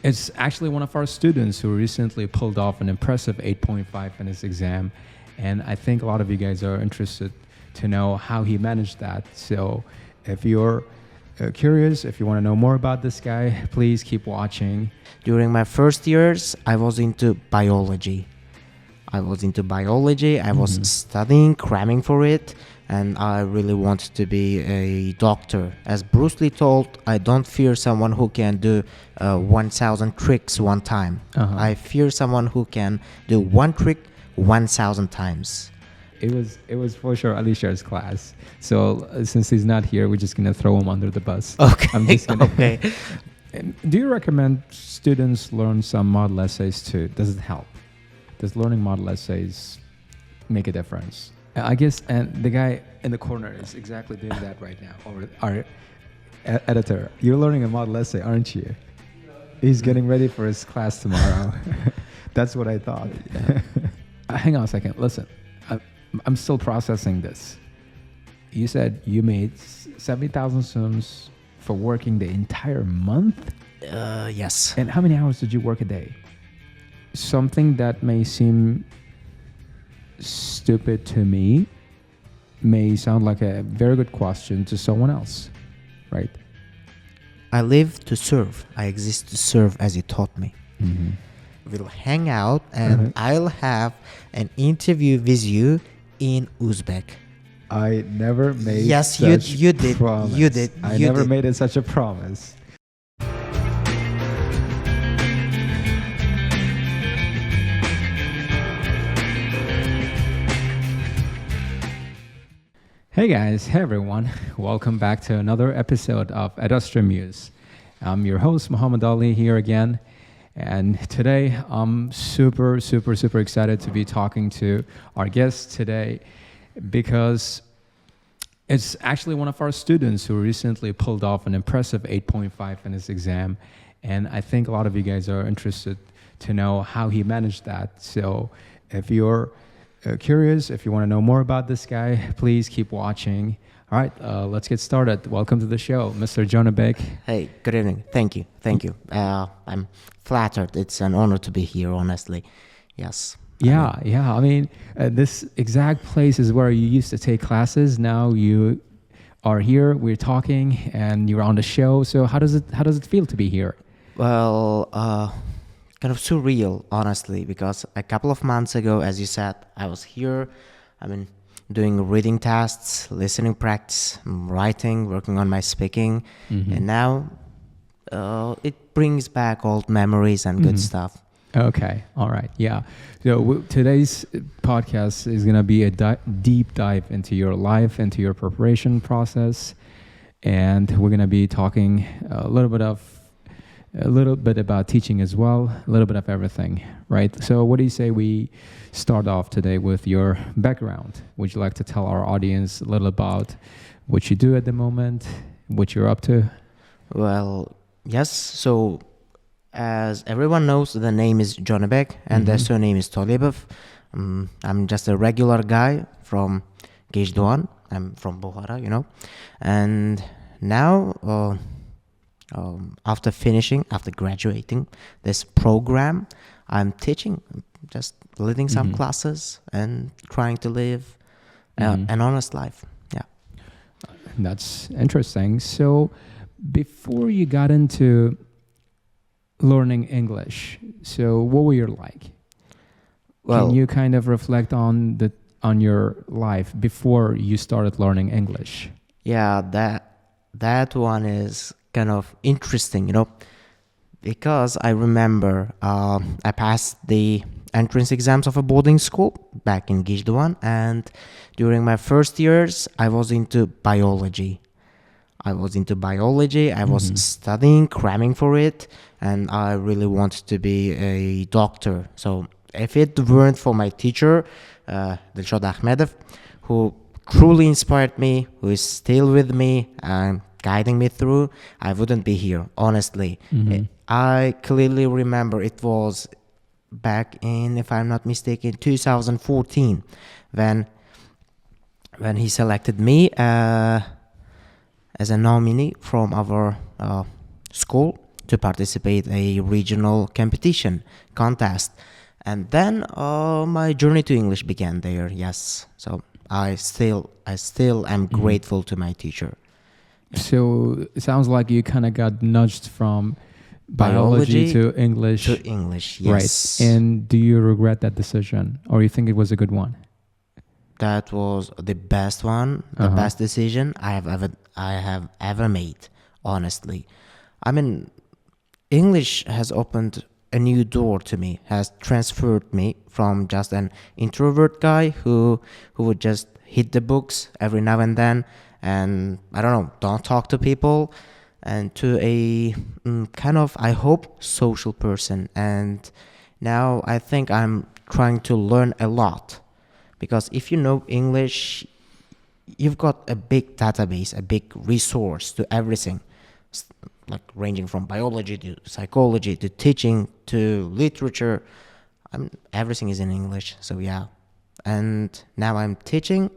It's actually one of our students who recently pulled off an impressive 8.5 in his exam. And I think a lot of you guys are interested to know how he managed that. So if you're curious, if you want to know more about this guy, please keep watching. During my first years, I was into biology. I was studying, cramming for it, and I really wanted to be a doctor. As Bruce Lee told, I don't fear someone who can do 1,000 tricks one time. I fear someone who can do one trick 1,000 times. It was for sure Alishar's class. So since he's not here, we're just gonna throw him under the bus. Okay. I'm just gonna. Okay. Do you recommend students learn some model essays too? Does it help? Does learning model essays make a difference? I guess, and the guy in the corner is exactly doing that right now. Or our editor, you're learning a model essay, aren't you? He's getting ready for his class tomorrow. That's what I thought. Hang on a second. Listen, I'm still processing this. You said you made 70,000 sums for working the entire month? Yes. And how many hours did you work a day? Something that may seem stupid to me may sound like a very good question to someone else, right? I live to serve. I exist to serve, as you taught me. Mm-hmm. We'll hang out and I'll have an interview with you in Uzbek. I never made yes, such you did. promise. You did. I you never did. made it such a promise. Hey guys, hey everyone. Welcome back to another episode of Ad Astra Muse. I'm your host, Muhammad Ali, here again. And today, I'm super excited to be talking to our guest today because it's actually one of our students who recently pulled off an impressive 8.5 in his exam. And I think a lot of you guys are interested to know how he managed that. So if you're curious, if you want to know more about this guy, please keep watching. All right, let's get started. Welcome to the show, Mr. Jonibek. Hey, good evening. Thank you. I'm flattered. It's an honor to be here, honestly. Yes. Yeah. I mean, this exact place is where you used to take classes. Now you are here. We're talking, and you're on the show. So how does it feel to be here? Well, kind of surreal, honestly, because a couple of months ago, as you said, I was here. Doing reading tests, listening practice, writing, working on my speaking, and now it brings back old memories and good stuff. Okay, all right, yeah. So today's podcast is going to be a deep dive into your life, into your preparation process, and we're going to be talking a little bit about teaching as well, a little bit of everything, right? So what do you say we start off today with your background? Would you like to tell our audience a little about what you do at the moment, what you're up to? Well, yes. So as everyone knows, the name is Jonibek and the surname is Tolibov. I'm just a regular guy from Gejdoğan. I'm from Bukhara, and now after graduating this program, I'm teaching, just leading some classes and trying to live an honest life. Yeah. That's interesting. So before you got into learning English, so what were you like? Well, can you kind of reflect on your life before you started learning English? Yeah, that one is kind of interesting, because I remember I passed the entrance exams of a boarding school back in Gejdoğan, and during my first years, I was into biology. I was studying, cramming for it, and I really wanted to be a doctor. So if it weren't for my teacher, Dilshod Ahmedov, who truly inspired me, who is still with me and guiding me through, I wouldn't be here, honestly. I clearly remember it was back in, if I'm not mistaken, 2014, when he selected me as a nominee from our school to participate a regional competition contest, and then my journey to English began there. Yes, so I still am grateful to my teacher. So it sounds like you kind of got nudged from biology to English. To English, Right. yes. And do you regret that decision, or you think it was a good one? That was the best one, the best decision I have ever made. Honestly, I mean, English has opened a new door to me, has transferred me from just an introvert guy who would just hit the books every now and then, and I don't know, don't talk to people, and to a kind of, I hope, social person. And now I think I'm trying to learn a lot, because if you know English, you've got a big database, a big resource to everything, like ranging from biology to psychology to teaching to literature. Everything is in English, so yeah. And now I'm teaching.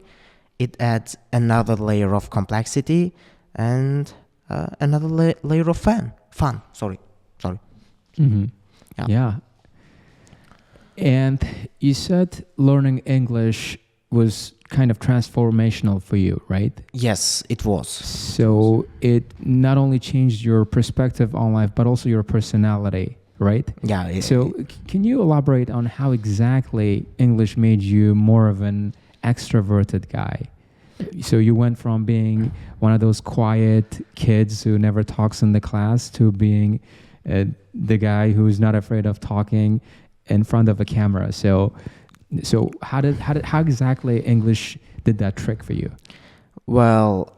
It adds another layer of complexity and another layer of fun. Sorry. Mm-hmm. Yeah. Yeah. And you said learning English was kind of transformational for you, right? Yes, it was. So it not only changed your perspective on life, but also your personality, right? Yeah. So can you elaborate on how exactly English made you more of an extroverted guy? So you went from being one of those quiet kids who never talks in the class to being the guy who's not afraid of talking in front of a camera. So how exactly English did that trick for you? Well,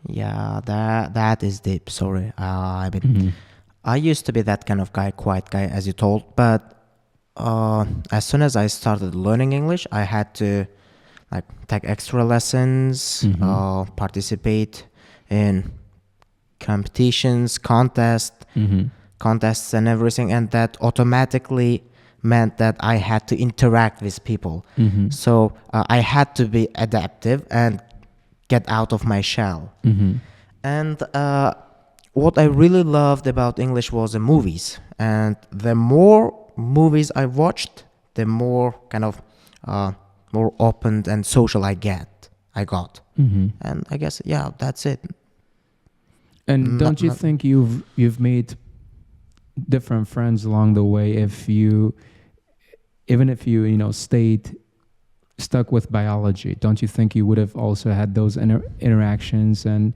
yeah, that is deep. Sorry. I mean, I used to be that kind of guy, quiet guy, as you told. But as soon as I started learning English, I had to like take extra lessons, participate in competitions, contests and everything, and that automatically meant that I had to interact with people. So I had to be adaptive and get out of my shell. And what I really loved about English was the movies. And the more movies I watched, the more kind of more open and social I got. And I guess, yeah, that's it. And don't you think you've made different friends along the way even if you stayed stuck with biology? Don't you think you would have also had those interactions and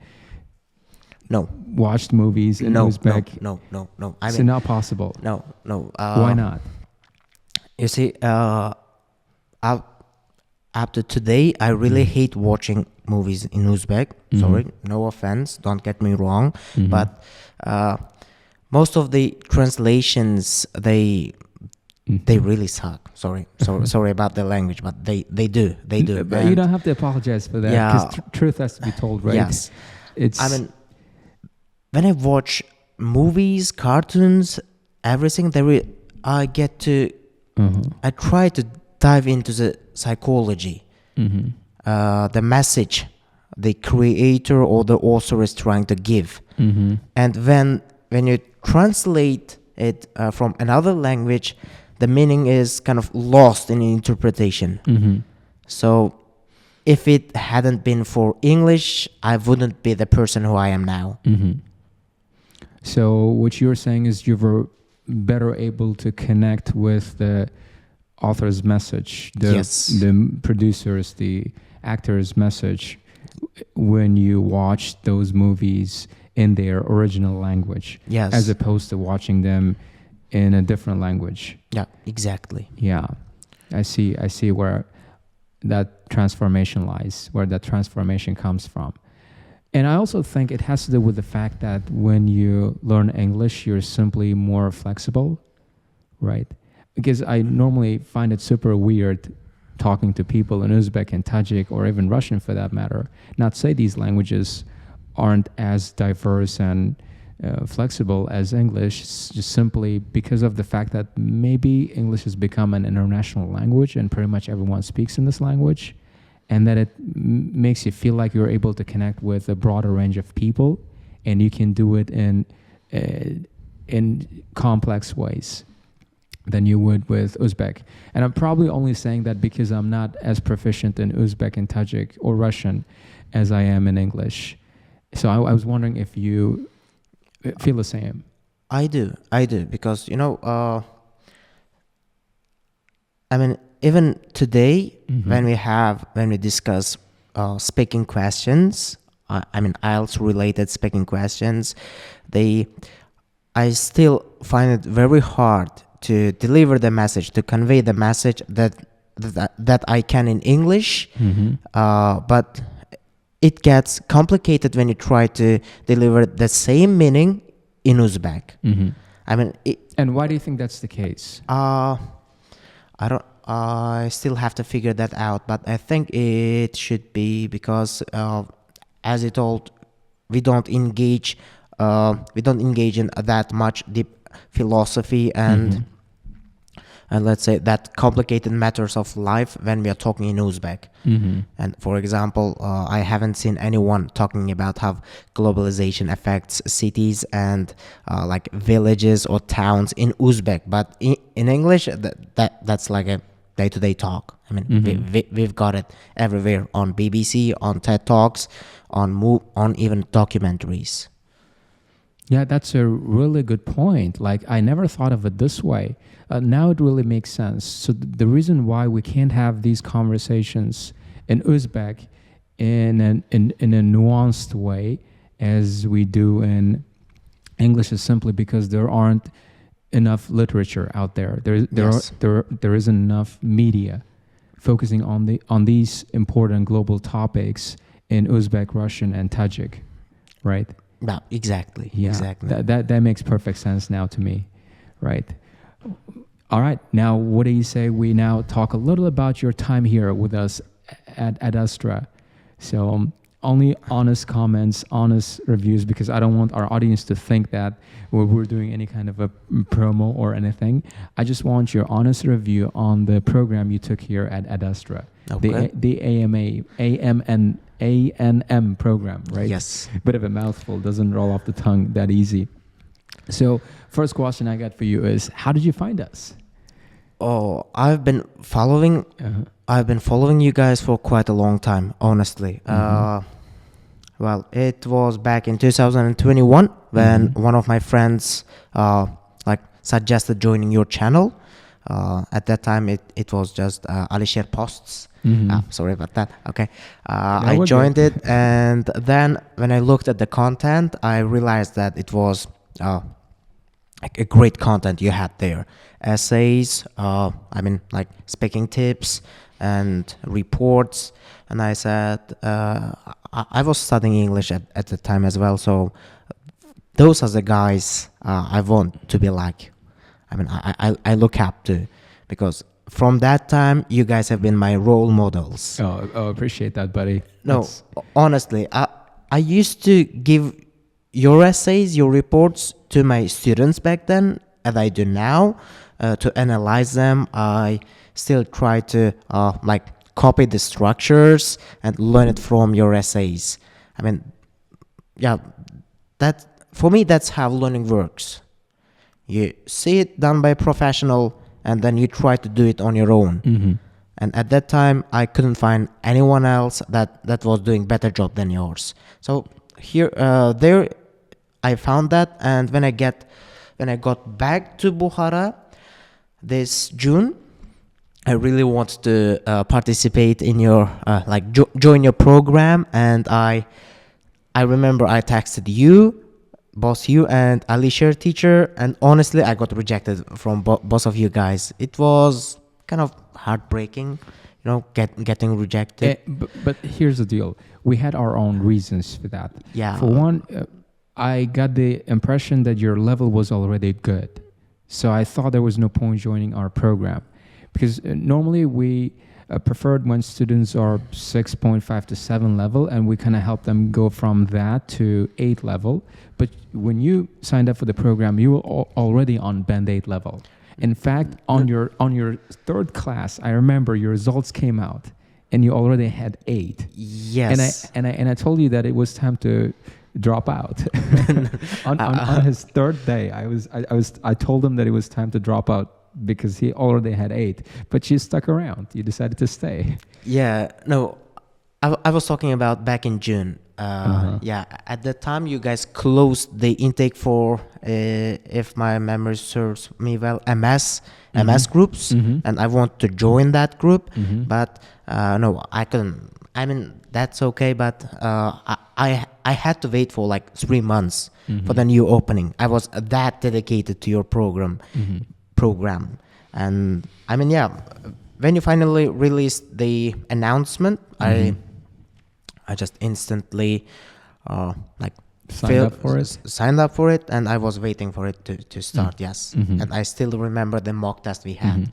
watched movies in Uzbek? No. I mean, not possible. No. Why not? You see, after today, I really hate watching movies in Uzbek. Sorry, no offense, don't get me wrong, but most of the translations they really suck. Sorry about the language, but they do. But you don't have to apologize for that, because truth has to be told, right? Yes, I mean, when I watch movies, cartoons, everything, I get to. I try to dive into the psychology, the message the creator or the author is trying to give, and when you translate it from another language, the meaning is kind of lost in interpretation. So if it hadn't been for English, I wouldn't be the person who I am now. So what you're saying is you were better able to connect with the author's message, the producers, the actor's message, when you watch those movies in their original language, as opposed to watching them in a different language. Yeah, exactly. Yeah, I see where that transformation lies, where that transformation comes from. And I also think it has to do with the fact that when you learn English, you're simply more flexible, right? Because I normally find it super weird talking to people in Uzbek and Tajik, or even Russian for that matter. Not say these languages aren't as diverse and flexible as English, just simply because of the fact that maybe English has become an international language and pretty much everyone speaks in this language, and that it makes you feel like you're able to connect with a broader range of people and you can do it in complex ways than you would with Uzbek. And I'm probably only saying that because I'm not as proficient in Uzbek and Tajik or Russian as I am in English. So I was wondering if you feel the same. I do, because I mean, even today, when we discuss speaking questions, I mean IELTS related speaking questions, I still find it very hard to deliver the message, to convey the message that I can in English, but it gets complicated when you try to deliver the same meaning in Uzbek. I mean, and why do you think that's the case? I still have to figure that out, but I think it should be because, as you told, we don't engage in that much deep philosophy and let's say that complicated matters of life when we are talking in Uzbek. And for example, I haven't seen anyone talking about how globalization affects cities and like villages or towns in Uzbek, but in English that's like a day-to-day talk. I mean, we've got it everywhere, on BBC, on TED Talks, on even documentaries. Yeah, that's a really good point. Like, I never thought of it this way. Now it really makes sense. So the reason why we can't have these conversations in Uzbek in a nuanced way as we do in English is simply because there aren't enough literature out there. There isn't enough media focusing on these important global topics in Uzbek, Russian, and Tajik, right? No, exactly. Yeah, exactly. That makes perfect sense now to me, right? All right, now what do you say we now talk a little about your time here with us at Ad Astra? So only honest comments, honest reviews, because I don't want our audience to think that we're doing any kind of a promo or anything. I just want your honest review on the program you took here at Ad Astra, okay. the A&M program, right? Yes. Bit of a mouthful, doesn't roll off the tongue that easy. So first question I got for you is, how did you find us? Oh, I've been following you guys for quite a long time, honestly. Well, it was back in 2021 when one of my friends suggested joining your channel. At that time, it was just Alisher posts. Sorry about that. Okay. I joined it, and then when I looked at the content, I realized that it was a great content you had there. Essays, speaking tips and reports. And I said, I was studying English at the time as well, so those are the guys I want to be like. I mean, I look up to, because from that time, you guys have been my role models. Oh, appreciate that, buddy. No, honestly, I used to give your essays, your reports to my students back then, as I do now, to analyze them. I still try to copy the structures and learn it from your essays. I mean, yeah, that for me, that's how learning works. You see it done by a professional, and then you try to do it on your own. And at that time, I couldn't find anyone else that was doing better job than yours. So there, I found that, and when I got back to Bukhara this June, I really want to participate in your join your program, and I remember I texted you, both you and Alisher teacher, and honestly I got rejected from both of you guys. It was kind of heartbreaking, getting rejected. But here's the deal: we had our own reasons for that. Yeah. For one, I got the impression that your level was already good, so I thought there was no point joining our program, because normally we preferred when students are 6.5 to 7 level, and we kind of help them go from that to 8 level. But when you signed up for the program, you were already on band 8 level. In fact, on your third class, I remember your results came out, and you already had 8. Yes. And I told you that it was time to drop out. On his third day, I told him that it was time to drop out because he already had 8, but you stuck around. You decided to stay. Yeah, no, I was talking about back in June. Yeah, at the time you guys closed the intake for, if my memory serves me well, MS groups, and I want to join that group, but no, I couldn't. I mean, that's okay, but I had to wait for like 3 months for the new opening. I was that dedicated to your program, and I mean, yeah, when you finally released the announcement, I just instantly signed up for it, and I was waiting for it to start. Yes, and I still remember the mock test we had.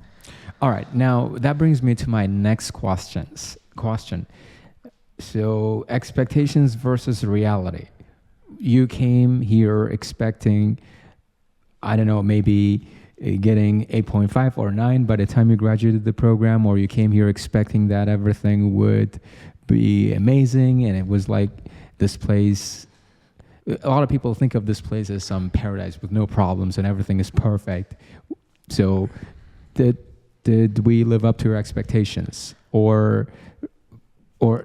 All right, now that brings me to my next question. So expectations versus reality. You came here expecting, I don't know, maybe getting 8.5 or 9 by the time you graduated the program, or you came here expecting that everything would be amazing and it was like this place. A lot of people think of this place as some paradise with no problems and everything is perfect. So did we live up to your expectations, or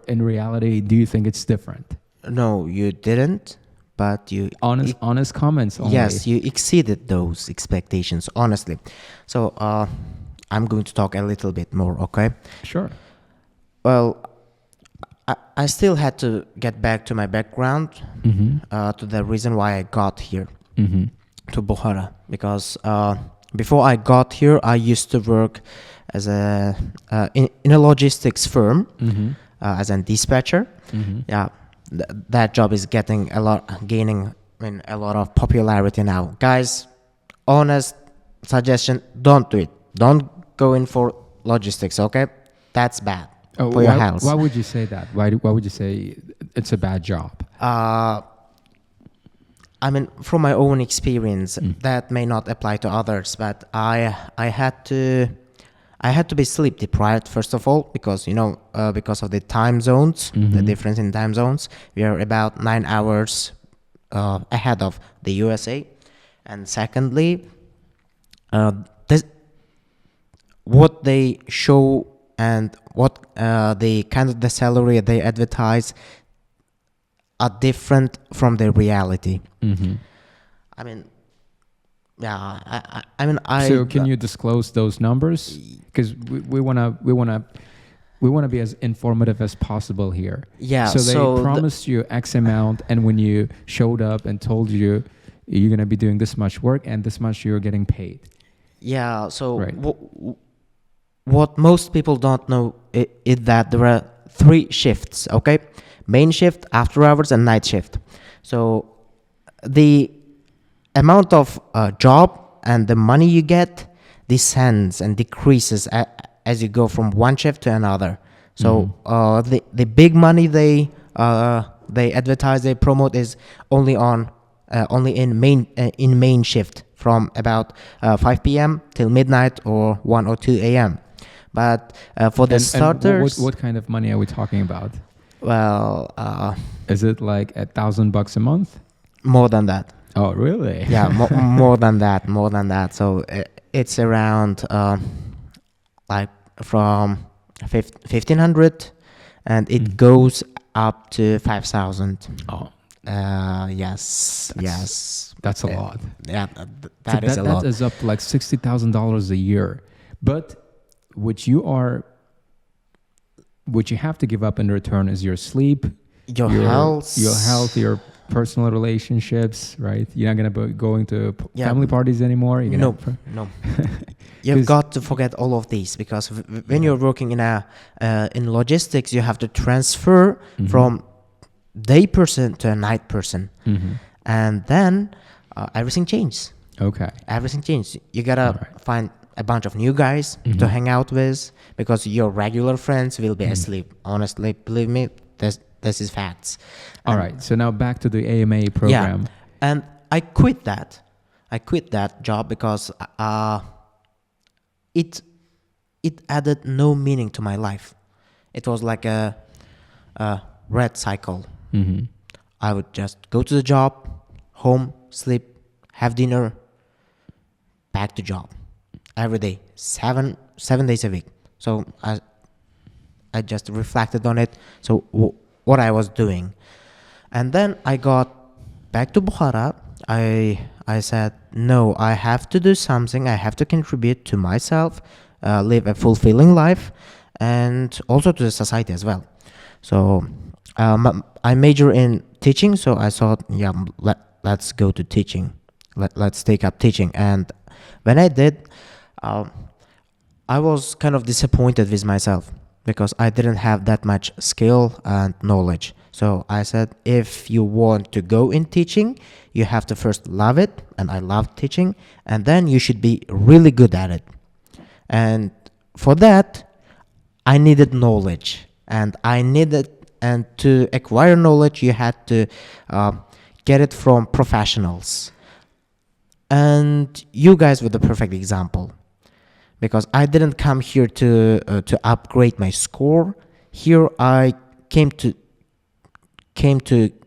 in reality, do you think it's different? No, you didn't, but you... Honest comments only. Yes, you exceeded those expectations, honestly. So I'm going to talk a little bit more, okay? Sure. Well, I still had to get back to my background, to the reason why I got here to Bukhara. Because before I got here, I used to work as in a logistics firm, as a dispatcher. Yeah, that job is gaining a lot of popularity now. Guys, honest suggestion: don't do it. Don't go in for logistics. Okay, that's bad for your health. Why would you say that? Why would you say it's a bad job? I mean, from my own experience, that may not apply to others, but I had to be sleep deprived, first of all, because because of the time zones, the difference in time zones. We are about 9 hours ahead of the USA, and secondly, what they show and what the salary they advertise are different from the reality. I mean, yeah, So can you disclose those numbers? Because we wanna be as informative as possible here. Yeah. So they promised you X amount, and when you showed up and told you you're gonna be doing this much work and this much you're getting paid. Yeah. So right. What most people don't know is that there are 3 shifts. Okay, main shift, after hours, and night shift. So the amount of job and the money you get descends and decreases as you go from one shift to another. So the big money they advertise, they promote is only in main shift from about 5 p.m. till midnight or 1 or 2 a.m. But for the starters, what kind of money are we talking about? Well, is it like $1,000 a month? More than that. Oh, really? Yeah, more than that. More than that. So it's around like from 1,500, and it goes up to 5,000. Oh. Yes. That's a lot. Yeah, that is a lot. That is up to like $60,000 a year. But what you have to give up in return is your sleep, your health, your personal relationships, right? You're not gonna be going to family parties anymore. No. You've got to forget all of these, because when you're working in logistics, you have to transfer from day person to a night person, and then everything changes. Okay. Everything changes. You gotta find a bunch of new guys to hang out with, because your regular friends will be asleep. Honestly, believe me, this is facts. All right. So now back to the AMA program. Yeah, and I quit that. I quit that job because it added no meaning to my life. It was like a red cycle. I would just go to the job, home, sleep, have dinner, back to job every day, seven days a week. So I just reflected on it. So what I was doing, and then I got back to Bukhara. I said, no, I have to do something. I have to contribute to myself, live a fulfilling life, and also to the society as well. So I major in teaching. So I thought, yeah, let's go to teaching. Let's take up teaching. And when I did, I was kind of disappointed with myself because I didn't have that much skill and knowledge. So I said, if you want to go in teaching, you have to first love it, and I love teaching, and then you should be really good at it. And for that, I needed knowledge, and to acquire knowledge, you had to get it from professionals. And you guys were the perfect example, because I didn't come here to upgrade my score. Here I came to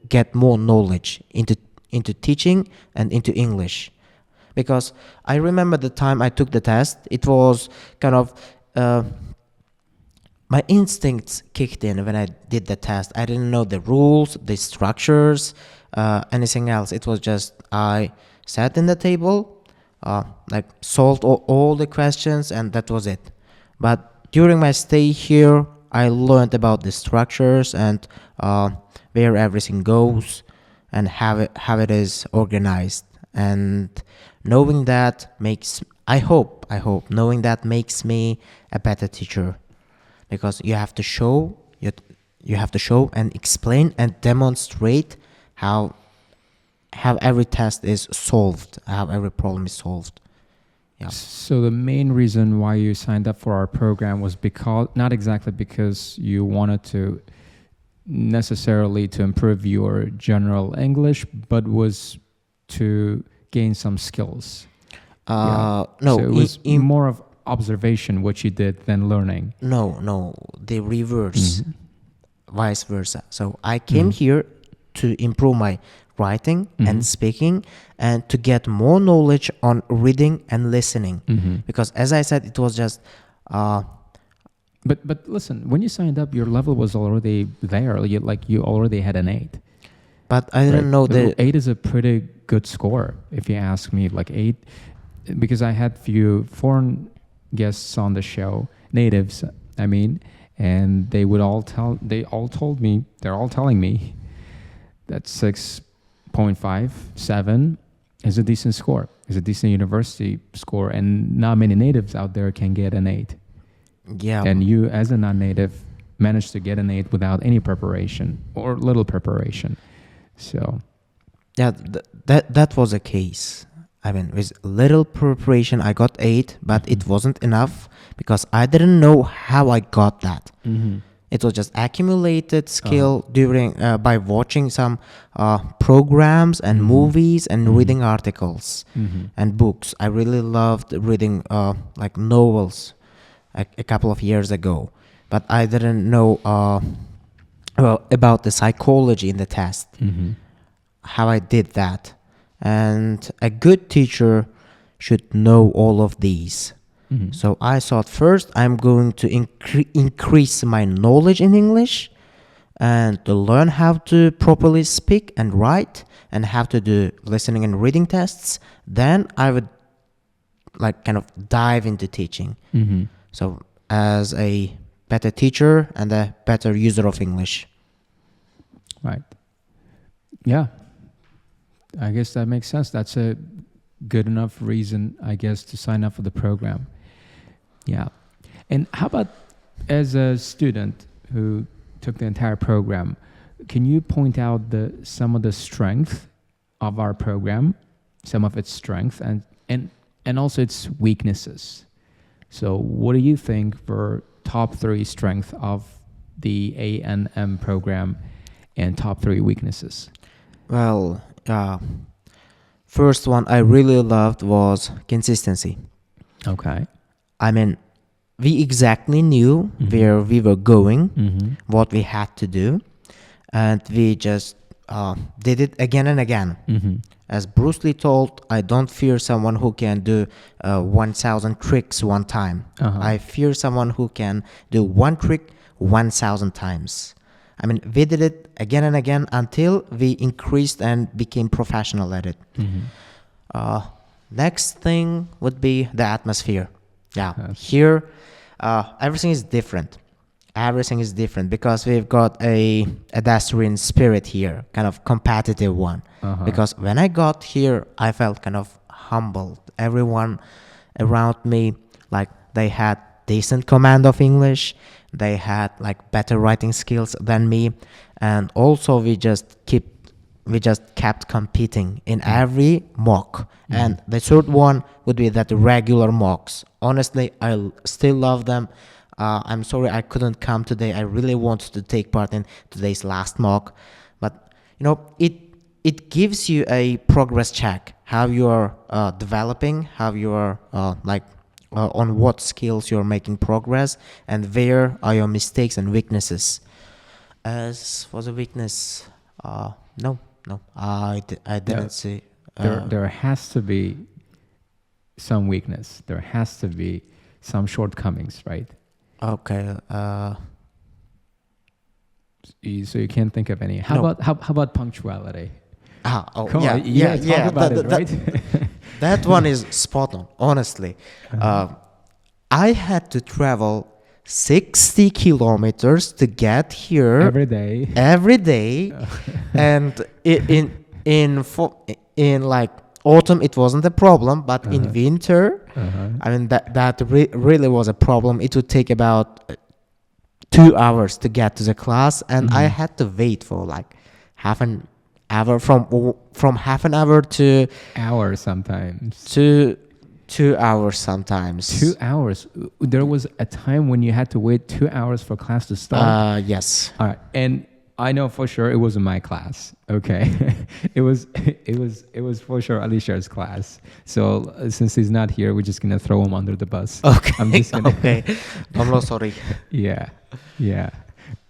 get more knowledge into teaching and into English, because I remember the time I took the test. It was kind of my instincts kicked in when I did the test. I didn't know the rules, the structures, anything else. It was just I sat in the table, like solved all the questions, and that was it. But during my stay here, I learned about the structures and where everything goes and how it is organized. And knowing that makes, I hope knowing that makes me a better teacher, because you have to show and explain and demonstrate how every test is solved, how every problem is solved. Yeah. So the main reason why you signed up for our program was not exactly because you wanted to necessarily to improve your general English, but was to gain some skills. No, so it was more of observation what you did than learning. No, the reverse, vice versa. So I came here to improve my writing and speaking, and to get more knowledge on reading and listening, because as I said, it was just but listen, when you signed up, your level was already there. You already had an 8. But I didn't know that 8 is a pretty good score, if you ask me. Like 8, because I had few foreign guests on the show, natives, I mean, and they're all telling me that 6.5, 7 is a decent score, is a decent university score, and not many natives out there can get an 8. Yeah. And you, as a non-native, managed to get an 8 without any preparation or little preparation. So, yeah, that was a case. I mean, with little preparation, I got 8, but it wasn't enough because I didn't know how I got that. It was just accumulated skill during by watching some programs and movies and reading articles and books. I really loved reading like novels a couple of years ago, but I didn't know about the psychology in the test, how I did that. And a good teacher should know all of these. So I thought, first I'm going to increase my knowledge in English and to learn how to properly speak and write and how to do listening and reading tests. Then I would like kind of dive into teaching. So as a better teacher and a better user of English. Right. Yeah. I guess that makes sense. That's a good enough reason, I guess, to sign up for the program. Yeah. And how about as a student who took the entire program, can you point out some of the strength of our program, some of its strength and also its weaknesses? So what do you think were top 3 strengths of the A&M program and top 3 weaknesses? Well, first one I really loved was consistency. Okay. I mean, we exactly knew where we were going, what we had to do, and we just did it again and again. Mm-hmm. As Bruce Lee told, I don't fear someone who can do 1,000 tricks one time. Uh-huh. I fear someone who can do one trick 1,000 times. I mean, we did it again and again until we increased and became professional at it. Mm-hmm. Next thing would be the atmosphere. Yeah, Yes. here everything is different. Everything is different because we've got a Adastrian spirit here, kind of competitive one. Uh-huh. Because when I got here, I felt kind of humbled. Everyone around me, like they had decent command of English, they had like better writing skills than me, and also we just kept competing in every mock. And the third one would be that regular mocks. Honestly, I still love them. I'm sorry I couldn't come today. I really wanted to take part in today's last mock, but it gives you a progress check, how you are developing, how you are on what skills you're making progress, and where are your mistakes and weaknesses. As for the weakness, no, I didn't Yeah. see. There has to be some weakness. There has to be some shortcomings, right? Okay. So you can't think of any. How No. about punctuality? Come Yeah, on, yeah, talk yeah. about that, it, that- right? that one is spot on. Honestly, I had to travel 60 kilometers to get here Every day. every day, and in like autumn it wasn't a problem, but in winter, I mean that really was a problem. It would take about 2 hours to get to the class, and I had to wait for like half an hour from half an hour to Hours sometimes. 2 hours sometimes. 2 hours. There was a time when you had to wait 2 hours for class to start. Yes. All right, and I know for sure it wasn't my class. Okay, it was for sure Alishar's class. So since he's not here, we're just gonna throw him under the bus. Okay. I'm just gonna. Okay. I'm so sorry. Yeah.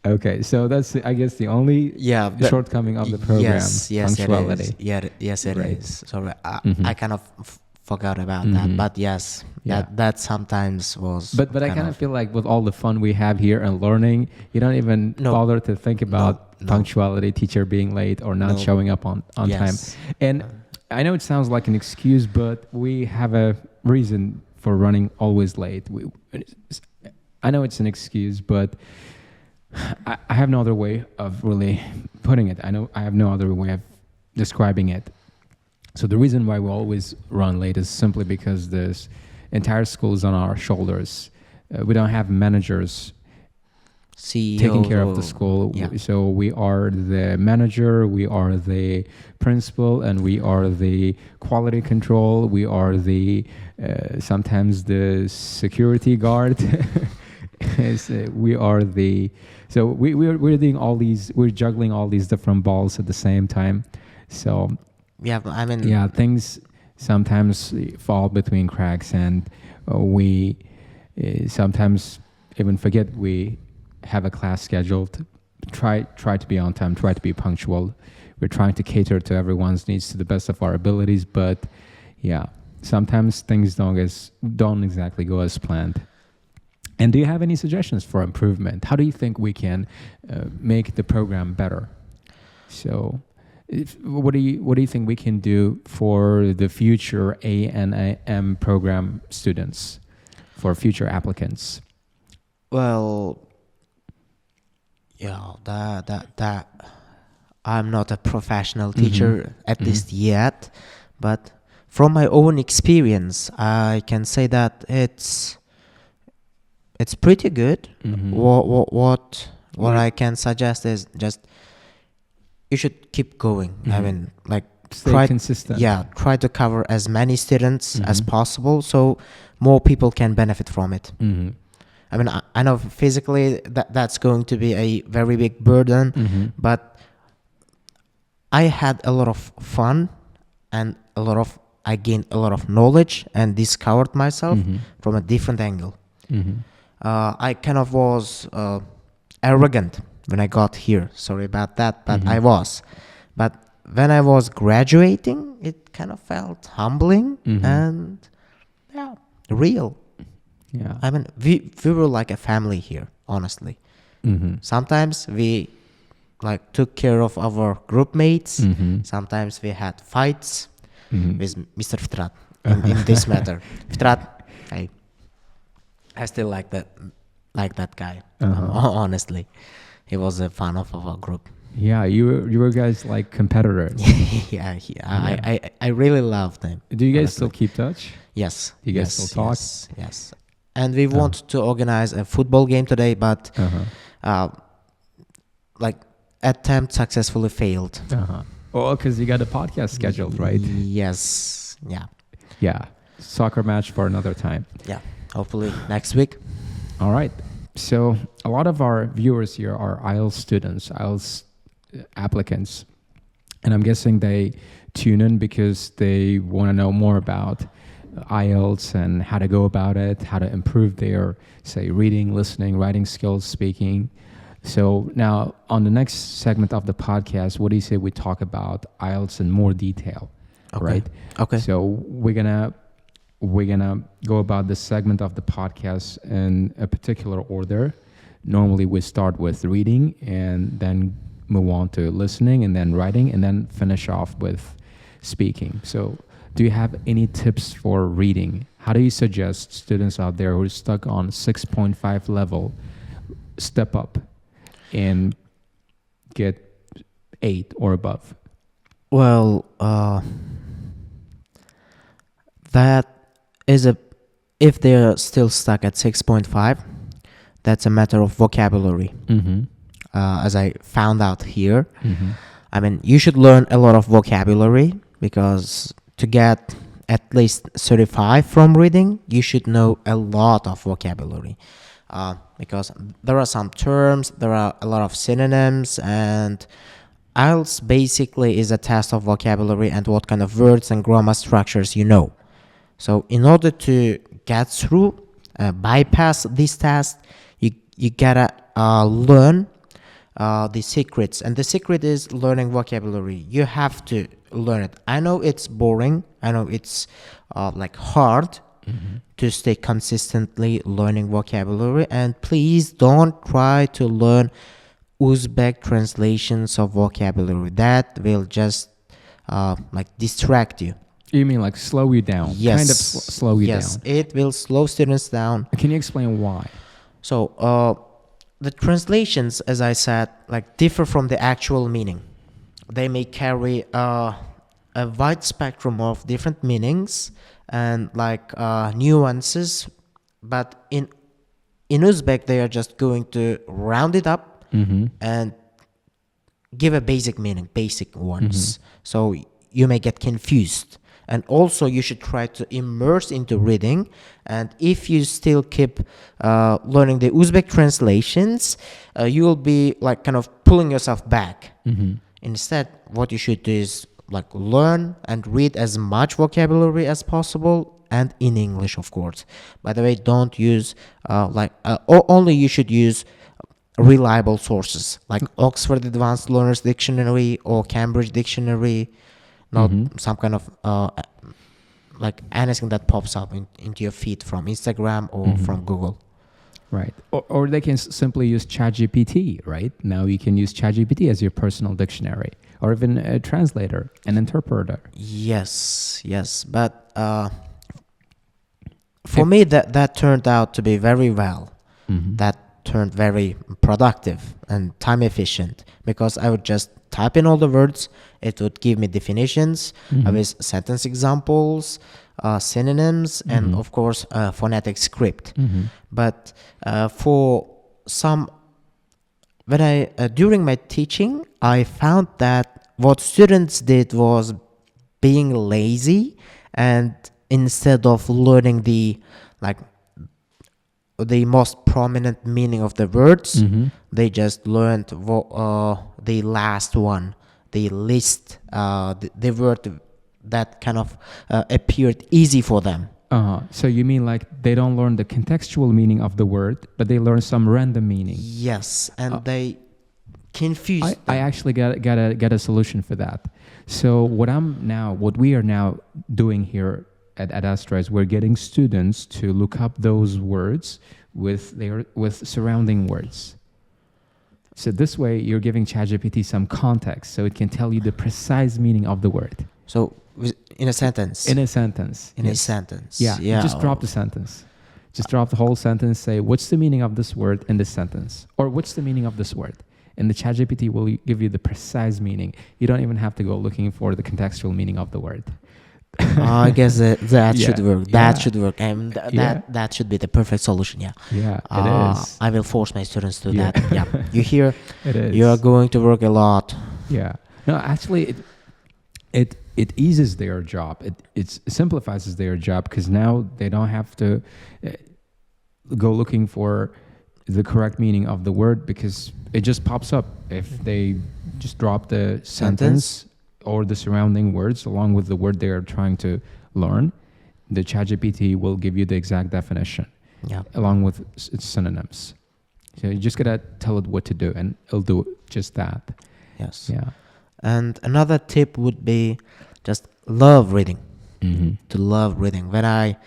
Okay, so that's I guess the only Yeah. shortcoming of the program. Yes, punctuality. it is. Yeah, yes, it Right. is. Sorry, I kind of forgot about that. But yes, Yeah. that sometimes was. But I kind of feel like with all the fun we have here and learning, you don't even No. bother to think about No. punctuality, teacher being late or not No. showing up on time. Yes. And I know it sounds like an excuse, but we have a reason for running always late. I know it's an excuse, but I have no other way of really putting it. I have no other way of describing it. So the reason why we always run late is simply because this entire school is on our shoulders. We don't have managers CEO taking care of the school. Yeah. So we are the manager, we are the principal, and we are the quality control. We are the sometimes the security guard. We're doing all these. We're juggling all these different balls at the same time. So Yeah, I mean. yeah, things sometimes fall between cracks, and we sometimes even forget we have a class scheduled. Try to be on time. Try to be punctual. We're trying to cater to everyone's needs to the best of our abilities, but yeah, sometimes things don't exactly go as planned. And do you have any suggestions for improvement? How do you think we can make the program better? So, what do you think we can do for the future A&M program students, for future applicants? Well, yeah, that I'm not a professional teacher at least yet, but from my own experience, I can say that it's pretty good. What I can suggest is just you should keep going. I mean, like Stay consistent. Yeah, try to cover as many students as possible so more people can benefit from it. I mean, I know physically that's going to be a very big burden, but I had a lot of fun and I gained a lot of knowledge and discovered myself from a different angle. I kind of was arrogant when I got here. Sorry about that, but I was. But when I was graduating, it kind of felt humbling and real. Yeah. I mean, we were like a family here, honestly. Sometimes we like took care of our group mates. Sometimes we had fights with Mr. Fitrat in this matter. Fitrat, I still like that guy. Honestly, he was a fan of our group. Yeah, you were guys like competitors. I really loved him. Do you guys still keep touch? Yes. Do you guys still talk? Yes. And we want to organize a football game today, but like attempt successfully failed. Oh, because you got a podcast scheduled, right? Yes. Yeah. Yeah. Soccer match for another time. Yeah. Hopefully next week. All right. So a lot of our viewers here are IELTS students, IELTS applicants. And I'm guessing they tune in because they want to know more about IELTS and how to go about it, how to improve their, say, reading, listening, writing skills, speaking. So now on the next segment of the podcast, what do you say we talk about IELTS in more detail, right? Okay. So we're gonna go about this segment of the podcast in a particular order. Normally we start with reading and then move on to listening and then writing and then finish off with speaking. So do you have any tips for reading? How do you suggest students out there who are stuck on 6.5 level step up and get 8 or above? Well, that is if they're still stuck at 6.5, that's a matter of vocabulary. As I found out here, I mean, you should learn a lot of vocabulary because to get at least 35 from reading, you should know a lot of vocabulary. Because there are some terms, there are a lot of synonyms, and IELTS basically is a test of vocabulary and what kind of words and grammar structures you know. So in order to get through, bypass this test, you gotta learn the secrets. And the secret is learning vocabulary. You have to learn it. I know it's boring. I know it's like hard to stay consistently learning vocabulary. And please don't try to learn Uzbek translations of vocabulary. That will just like distract you. You mean like slow you down? Yes. Kind of slow you down. Yes, it will slow students down. Can you explain why? So the translations, as I said, like differ from the actual meaning. They may carry a wide spectrum of different meanings and like nuances, but in Uzbek they are just going to round it up and give a basic meaning, basic ones. So you may get confused. And also you should try to immerse into reading. And if you still keep learning the Uzbek translations, you will be like kind of pulling yourself back. Instead, what you should do is like learn and read as much vocabulary as possible, and in English, of course. By the way, don't use only you should use reliable sources like Oxford Advanced Learners Dictionary or Cambridge Dictionary. Not some kind of like anything that pops up into your feed from Instagram or from Google. Right. Or they can simply use ChatGPT, right? Now you can use ChatGPT as your personal dictionary or even a translator, an interpreter. Yes. But for me, that turned out to be very well. That turned very productive and time efficient because I would just type in all the words. It would give me definitions with sentence examples, synonyms, and of course phonetic script. But for some, when during my teaching, I found that what students did was being lazy, and instead of learning the most prominent meaning of the words, they just learned the last one, the least, the word that kind of appeared easy for them. So you mean like they don't learn the contextual meaning of the word, but they learn some random meaning? Yes, and they confused I them. actually got a solution for that. So what we are now doing here at Ad Astra is we're getting students to look up those words with surrounding words. So this way, you're giving ChatGPT some context, so it can tell you the precise meaning of the word So in a sentence. in a sentence. In a Yes. sentence. Yeah. Just drop the sentence. Just drop the whole sentence. Say, what's the meaning of this word in this sentence, or what's the meaning of this word? And the ChatGPT will give you the precise meaning. You don't even have to go looking for the contextual meaning of the word. I guess that should Yeah, work. yeah. That should work. And Yeah. that should be the perfect solution. Yeah. Yeah, it is. I will force my students to do Yeah. that. Yeah. You hear? It is. You are going to work a lot. Yeah. No, actually, it eases their job. It simplifies their job because now they don't have to go looking for the correct meaning of the word because it just pops up if they just drop the sentence or the surrounding words along with the word they are trying to learn. The ChatGPT will give you the exact definition Yeah. along with its synonyms. So you just gotta tell it what to do, and it'll do just that. Yes. Yeah. And another tip would be just love reading. Mm-hmm. To love reading. When I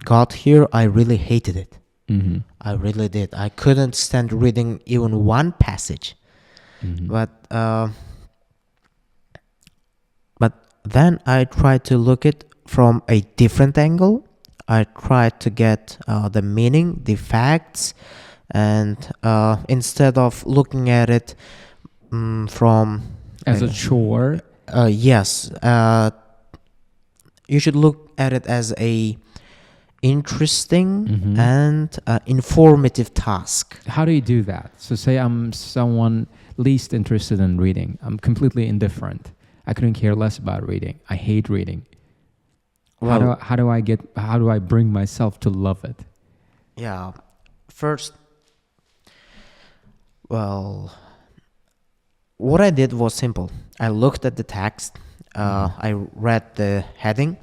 got here, I really hated it. Mm-hmm. I really did. I couldn't stand reading even one passage. Mm-hmm. But then I tried to look it from a different angle. I tried to get the meaning, the facts, and instead of looking at it from As a chore. yes, you should look at it as a interesting Mhm. and informative task. How do you do that? So say I'm someone least interested in reading. I'm completely indifferent. I couldn't care less about reading. I hate reading. Well, How do I bring myself to love it? yeah. First, well, what I did was simple. I looked at the text. I read the heading,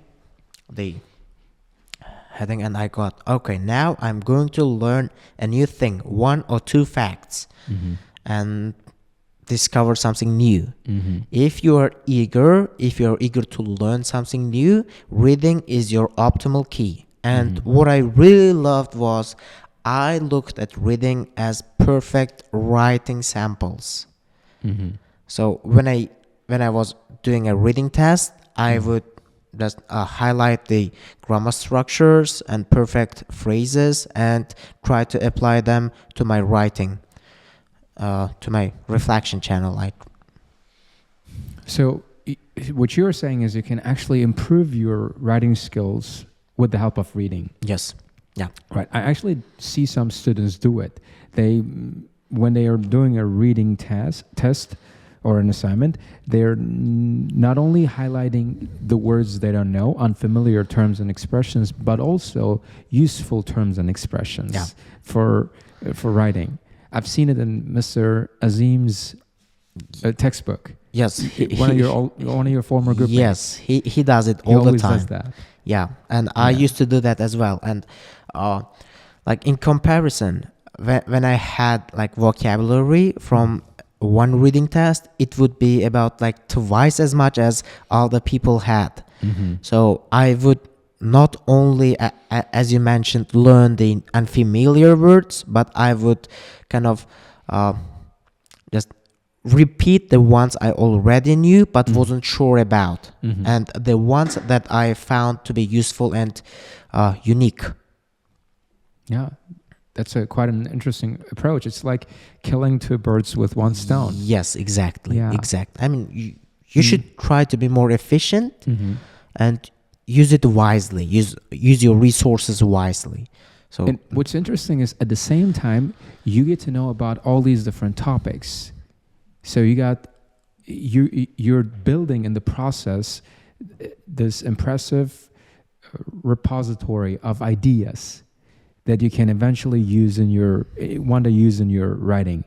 and I got, okay, now I'm going to learn a new thing, one or two facts, and discover something new. If you are eager to learn something new, reading is your optimal key. And what I really loved was I looked at reading as perfect writing samples. So when I was doing a reading test, I would just highlight the grammar structures and perfect phrases and try to apply them to my writing, to my reflection channel. So what you're saying is you can actually improve your writing skills with the help of reading. Yes. Yeah. Right. I actually see some students do it. When they are doing a reading test or an assignment, they're not only highlighting the words they don't know, unfamiliar terms and expressions, but also useful terms and expressions for writing. I've seen it in Mr. Azim's textbook. Yes. One of your former group Yes, mates. he does it He all the always time. does that. Yeah, and I used to do that as well. And like in comparison, when I had like vocabulary from one reading test, it would be about like twice as much as other people had. So I would not only, as you mentioned, learn the unfamiliar words, but I would kind of just repeat the ones I already knew but wasn't sure about, and the ones that I found to be useful and unique. Yeah, that's quite an interesting approach. It's like killing two birds with one stone. Yes, exactly. Yeah. Exactly. I mean, you should try to be more efficient and use it wisely. Use your resources wisely. So, And what's interesting is at the same time, you get to know about all these different topics. So you're building in the process this impressive repository of ideas that you can eventually use in your writing,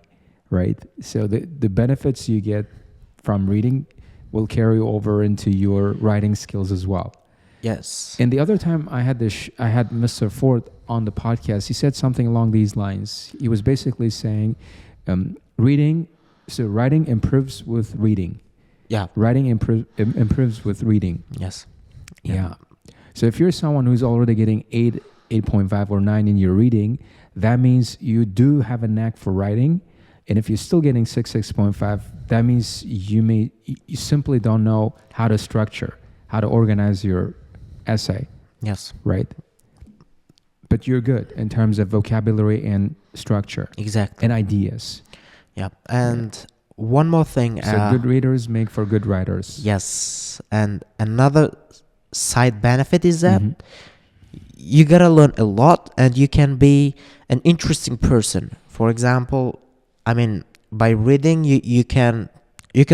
right? So the benefits you get from reading will carry over into your writing skills as well. yes. And the other time I had Mr. Ford on the podcast, he said something along these lines. He was basically saying, reading So writing improves with reading. Yeah. Writing improves with reading. Yes. Yeah. So if you're someone who's already getting 8.5 or 9 in your reading, that means you do have a knack for writing. And if you're still getting 6.5, that means you simply don't know how to structure, how to organize your essay. Yes. Right? But you're good in terms of vocabulary and structure. Exactly. And ideas. Yeah. And one more thing. So good readers make for good writers. Yes. And another side benefit is that you gotta learn a lot, and you can be an interesting person. For example, I mean, by reading, you can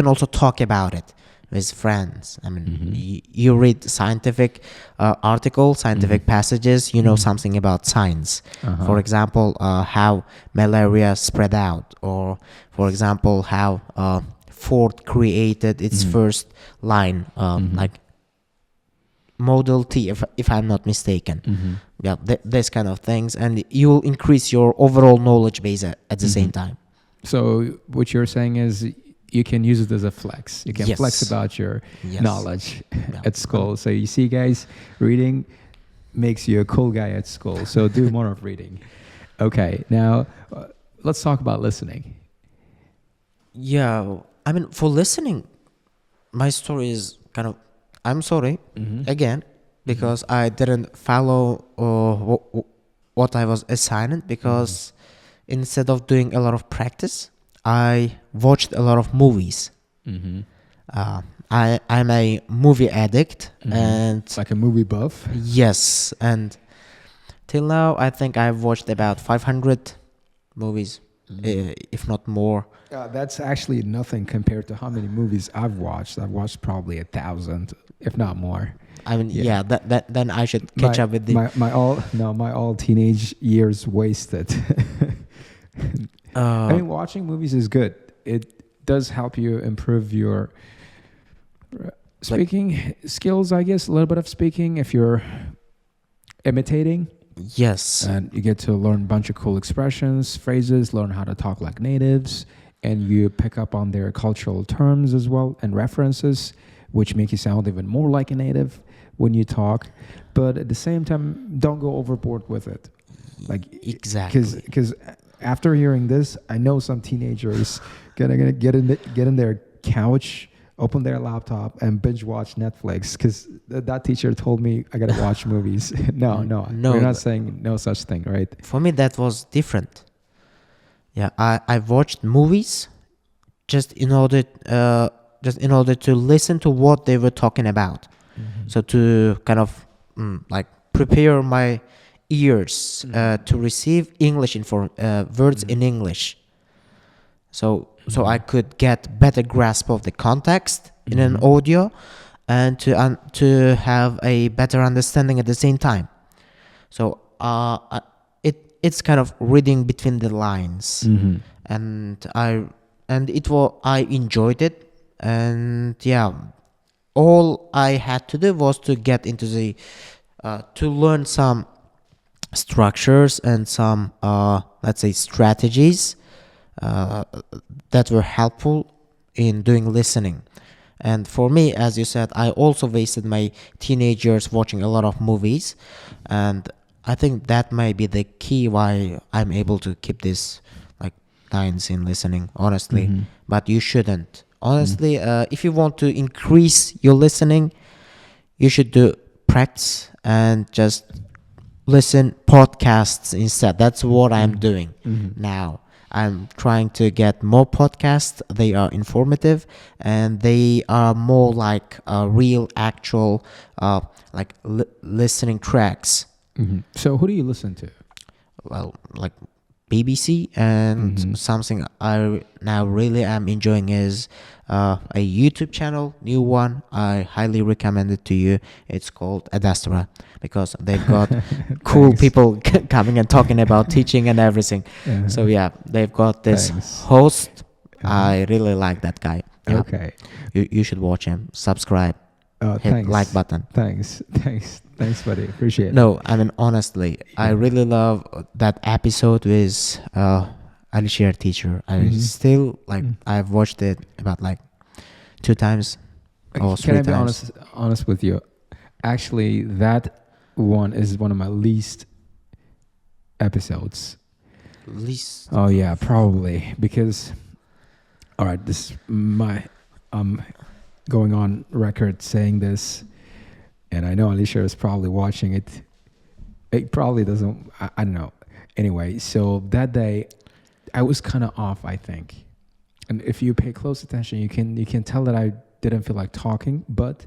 also talk about it with friends. I mean, you read scientific articles, scientific passages, you know something about science. For example, how malaria spread out, or for example, how Ford created its first line, like Model T, if I'm not mistaken. Yeah, this kind of things, and you will increase your overall knowledge base at the same time. So what you're saying is you can use it as a flex. You can flex about your knowledge at school. So you see, guys, reading makes you a cool guy at school. So do more of reading. Okay, now let's talk about listening. Yeah, I mean, for listening, my story is kind of, I'm sorry, again, because I didn't follow what I was assigned, because instead of doing a lot of practice, I watched a lot of movies. I'm a movie addict, and like a movie buff. Yes, and till now I think I've watched about 500 movies, if not more. That's actually nothing compared to how many movies I've watched. I've watched probably 1,000, if not more. I mean, that then I should catch up with the my all teenage years wasted. I mean, watching movies is good. It does help you improve your speaking skills, I guess. A little bit of speaking if you're imitating. Yes. And you get to learn a bunch of cool expressions, phrases, learn how to talk like natives, and you pick up on their cultural terms as well and references, which make you sound even more like a native when you talk. But at the same time, don't go overboard with it. Like, exactly. Because after hearing this, I know some teenagers gonna get in their couch, open their laptop, and binge watch Netflix. Because that teacher told me I gotta watch movies. No, we're not saying no such thing, right? For me, that was different. Yeah, I watched movies just in order to listen to what they were talking about. So to kind of like prepare my ears to receive English words in English. So I could get better grasp of the context in an audio, and to have a better understanding at the same time. So it's kind of reading between the lines, and I enjoyed it, and yeah, all I had to do was to get into the to learn some structures and some let's say strategies that were helpful in doing listening. And for me, as you said, I also wasted my teenage years watching a lot of movies, and I think that might be the key why I'm able to keep this like lines in listening, honestly. But you shouldn't. Honestly, if you want to increase your listening, you should do practice and just listen podcasts instead. That's what I'm doing now. I'm trying to get more podcasts. They are informative, and they are more like real, actual, like listening tracks. So who do you listen to? Well, like BBC, and something I now really am enjoying is a YouTube channel, new one. I highly recommend it to you. It's called Ad Astra, because they've got cool people coming and talking about teaching and everything. So yeah, they've got this host. I really like that guy. Yeah. Okay. You should watch him. Subscribe. Hit like button. Thanks, buddy. Appreciate it. No, I mean, honestly, I really love that episode with Alisher teacher. I still like. I've watched it about like 2 times or 3 Can I be times. honest with you? Actually, that one is one of my least episodes. Least. Oh yeah, probably because. All right, this is my going on record saying this, and I know Alicia is probably watching it. It probably doesn't. I don't know. Anyway, so that day, I was kind of off. I think, and if you pay close attention, you can tell that I didn't feel like talking, but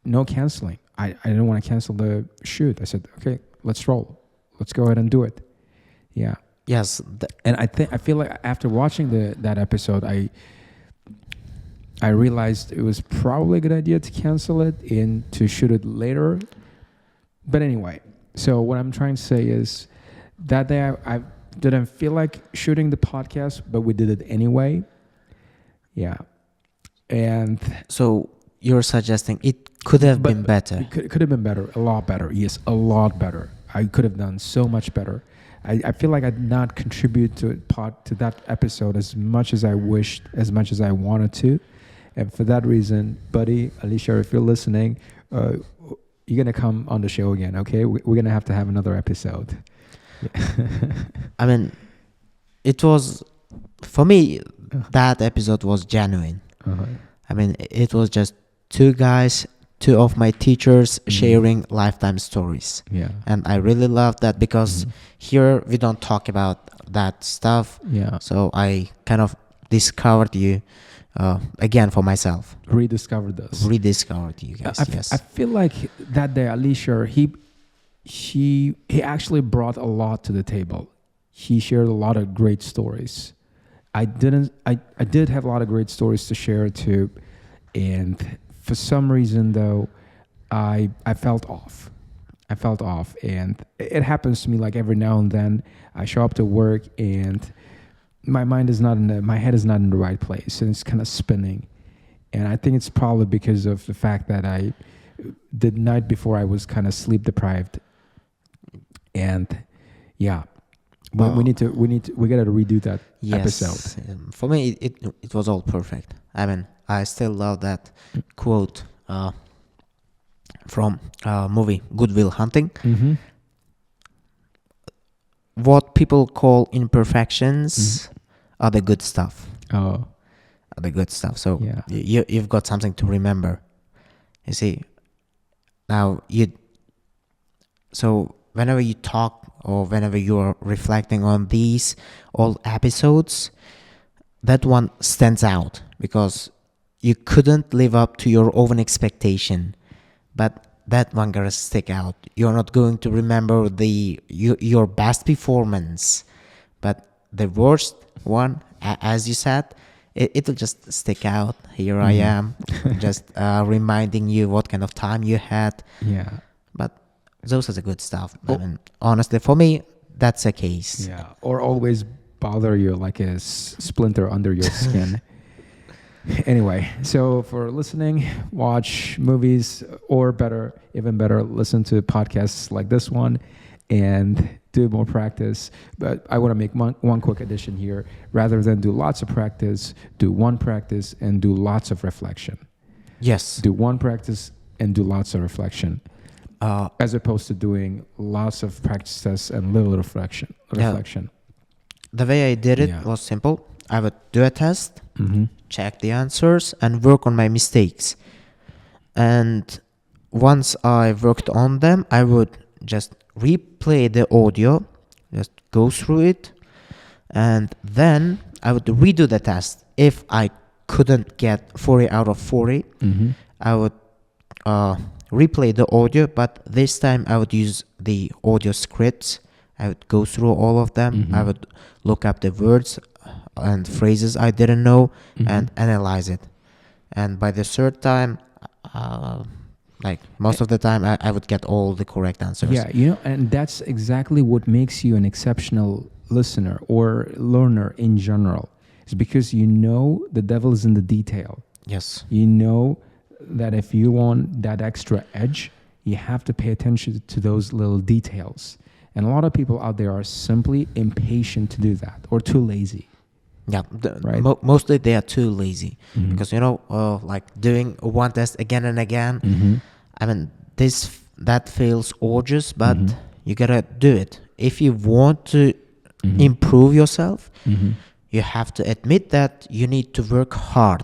no canceling. I didn't want to cancel the shoot. I said, okay, let's roll. Let's go ahead and do it. Yeah. Yes. And I feel like after watching that episode, I realized it was probably a good idea to cancel it and to shoot it later. But anyway, so what I'm trying to say is that day I didn't feel like shooting the podcast, but we did it anyway. Yeah. And so you're suggesting it could have been better. It could have been better, a lot better. Yes, a lot better. I could have done so much better. I feel like I did not contribute to that episode as much as I wished, as much as I wanted to. And for that reason, buddy, Alicia, if you're listening, you're going to come on the show again, okay? We're going to have another episode. I mean, it was, for me, that episode was genuine. Uh-huh. I mean, it was just 2 guys, 2 of my teachers sharing lifetime stories. Yeah. And I really love that because here we don't talk about that stuff. Yeah. So I kind of discovered you again for myself. Rediscovered you guys. Yes. I feel like that day, Alicia, he actually brought a lot to the table. He shared a lot of great stories. I did have a lot of great stories to share too, and for some reason though, I felt off. And it happens to me like every now and then. I show up to work and my head is not in the right place, and it's kind of spinning. And I think it's probably because of the fact that the night before I was kind of sleep deprived. And yeah, but we gotta redo that episode. For me, it was all perfect. I mean, I still love that quote from movie Good Will Hunting. Mm-hmm. What people call imperfections are the good stuff. Oh, are the good stuff. So yeah. you've got something to remember. You see, now so whenever you talk or whenever you're reflecting on these old episodes, that one stands out because you couldn't live up to your own expectation, but that one gotta stick out. You're not going to remember your best performance, but the worst one, as you said, it'll just stick out. Here I am, just reminding you what kind of time you had. Yeah. But those are the good stuff. I mean, honestly, for me, that's a case. Yeah. Or always bother you like a splinter under your skin. Anyway, so for listening, watch movies, or even better, listen to podcasts like this one and do more practice. But I want to make one quick addition here. Rather than do lots of practice, do one practice and do lots of reflection. Yes. Do one practice and do lots of reflection. As opposed to doing lots of practices and little reflection. Yeah. The way I did it was simple. I would do a test, check the answers, and work on my mistakes. And once I worked on them, I would just replay the audio, just go through it, and then I would redo the test. If I couldn't get 40 out of 40, I would replay the audio, but this time I would use the audio scripts. I would go through all of them. I would look up the words and phrases I didn't know and analyze it. And by the third time, like most of the time, I would get all the correct answers. Yeah, and that's exactly what makes you an exceptional listener or learner in general. It's because the devil is in the detail. Yes. You know that if you want that extra edge, you have to pay attention to those little details. And a lot of people out there are simply impatient to do that or too lazy. Yeah, Right. mostly they are too lazy Mhm. because like doing one test again and again. Mhm. I mean, that feels arduous, but Mhm. you gotta do it if you want to Mhm. improve yourself. Mhm. You have to admit that you need to work hard,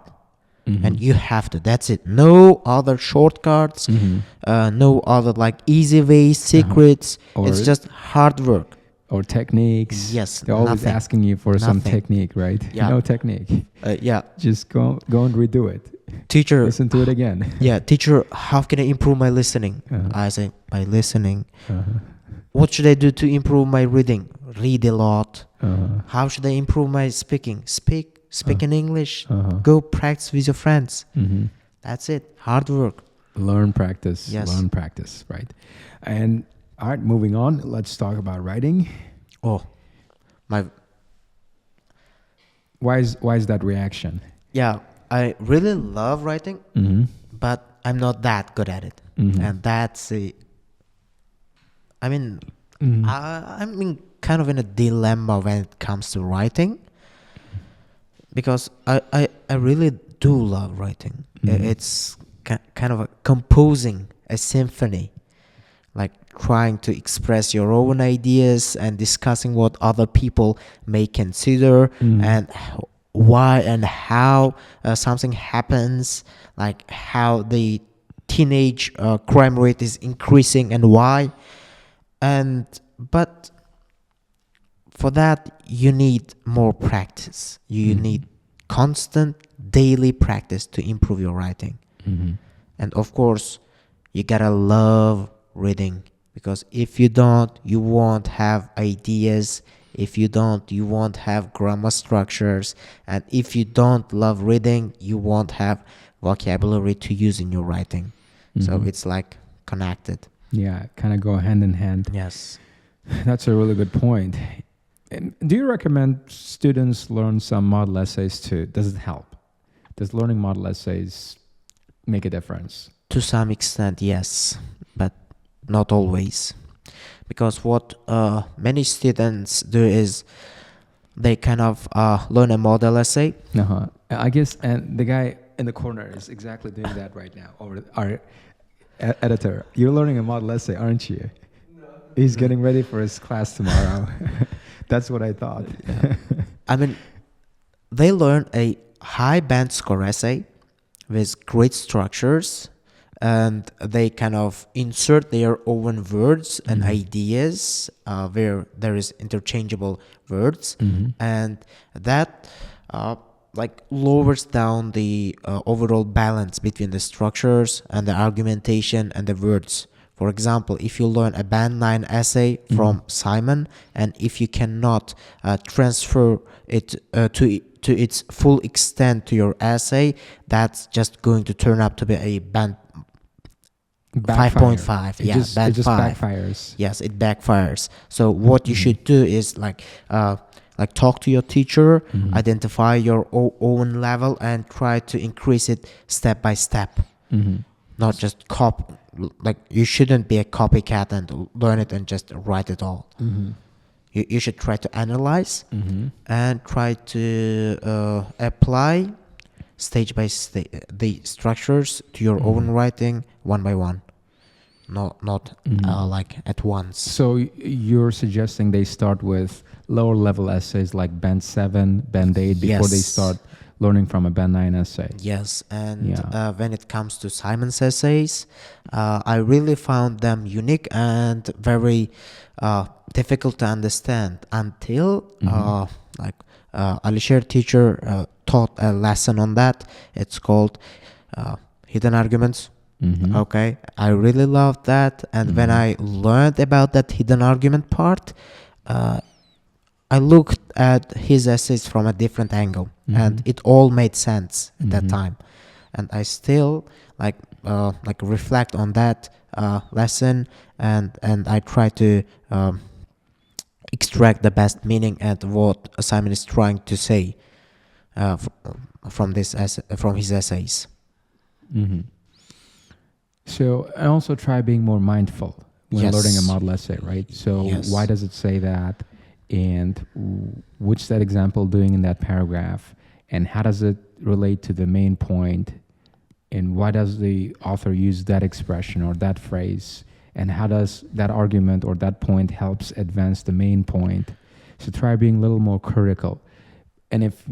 Mhm. and you have to. That's it. No other shortcuts, Mhm. no other like easy ways, secrets. Or It's just hard work. or techniques. Yes, They're always nothing. asking you for some Nothing. technique, right? Yeah. No technique. Yeah, Just go and redo it. teacher. Listen to it again. Yeah, teacher. How can I improve my listening? Uh-huh. I say by listening. Uh-huh. What should I do to improve my reading? Read a lot. Uh-huh. How should I improve my speaking? Speak in English. Uh-huh. Go practice with your friends. Mhm. That's it. Hard work. Learn, practice. Yes. Learn, practice. Right. And all right, moving on. Let's talk about writing. Oh, my. Why is that reaction? Yeah, I really love writing, Mm-hmm. but I'm not that good at it, Mhm. and that's a. I mean, Mhm. I'm kind of in a dilemma when it comes to writing, because I really do love writing. Mhm. It's kind of composing a symphony, like trying to express your own ideas and discussing what other people may consider Mhm. and why and how something happens, like how the teenage crime rate is increasing and why. And but for that you need more practice. You Mhm. need constant daily practice to improve your writing. Mhm. And of course you gotta love reading, because if you don't, you won't have ideas. If you don't, you won't have grammar structures. And if you don't love reading, you won't have vocabulary to use in your writing. So Mhm. it's like connected. Yeah, kind of go hand in hand. Yes. That's a really good point. And do you recommend students learn some model essays too? Does it help? Does learning model essays make a difference? To some extent, yes, but not always. Because what many students do is they kind of learn a model essay. Uh-huh. I guess, and the guy in the corner is exactly doing that right now. Or our editor, you're learning a model essay, aren't you? No. He's getting ready for his class tomorrow. That's what I thought. I mean, they learn a high band score essay with great structures, and they kind of insert their own words and ideas where there is interchangeable words, and that like lowers down the overall balance between the structures and the argumentation and the words. For example, if you learn a band 9 essay from Simon, and if you cannot transfer it to its full extent to your essay, that's just going to turn up to be a band 5.5. Yeah, band it just 5. backfires. Yes, it backfires. So what you should do is like talk to your teacher, identify your own level, and try to increase it step by step. Not just like you shouldn't be a copycat and learn it and just write it all. You should try to analyze and try to apply stage by stage the structures to your own writing one by one, not like at once. So you're suggesting they start with lower level essays like band 7, band 8 before they Yes. start learning from a band 9 essay. Yes, and Yeah. when it comes to Simon's essays, I really found them unique and very difficult to understand until like Alisher teacher taught a lesson on that. It's called hidden arguments. Okay, I really loved that, and when I learned about that hidden argument part, I looked at his essays from a different angle, and it all made sense at that time. And I still like reflect on that lesson, and I try to extract the best meaning and what Simon is trying to say from his essays. So, and also try being more mindful when learning a model essay, right? So Yes. why does it say that? And what's that example doing in that paragraph? And how does it relate to the main point? And why does the author use that expression or that phrase? And how does that argument or that point helps advance the main point? So try being a little more critical. And if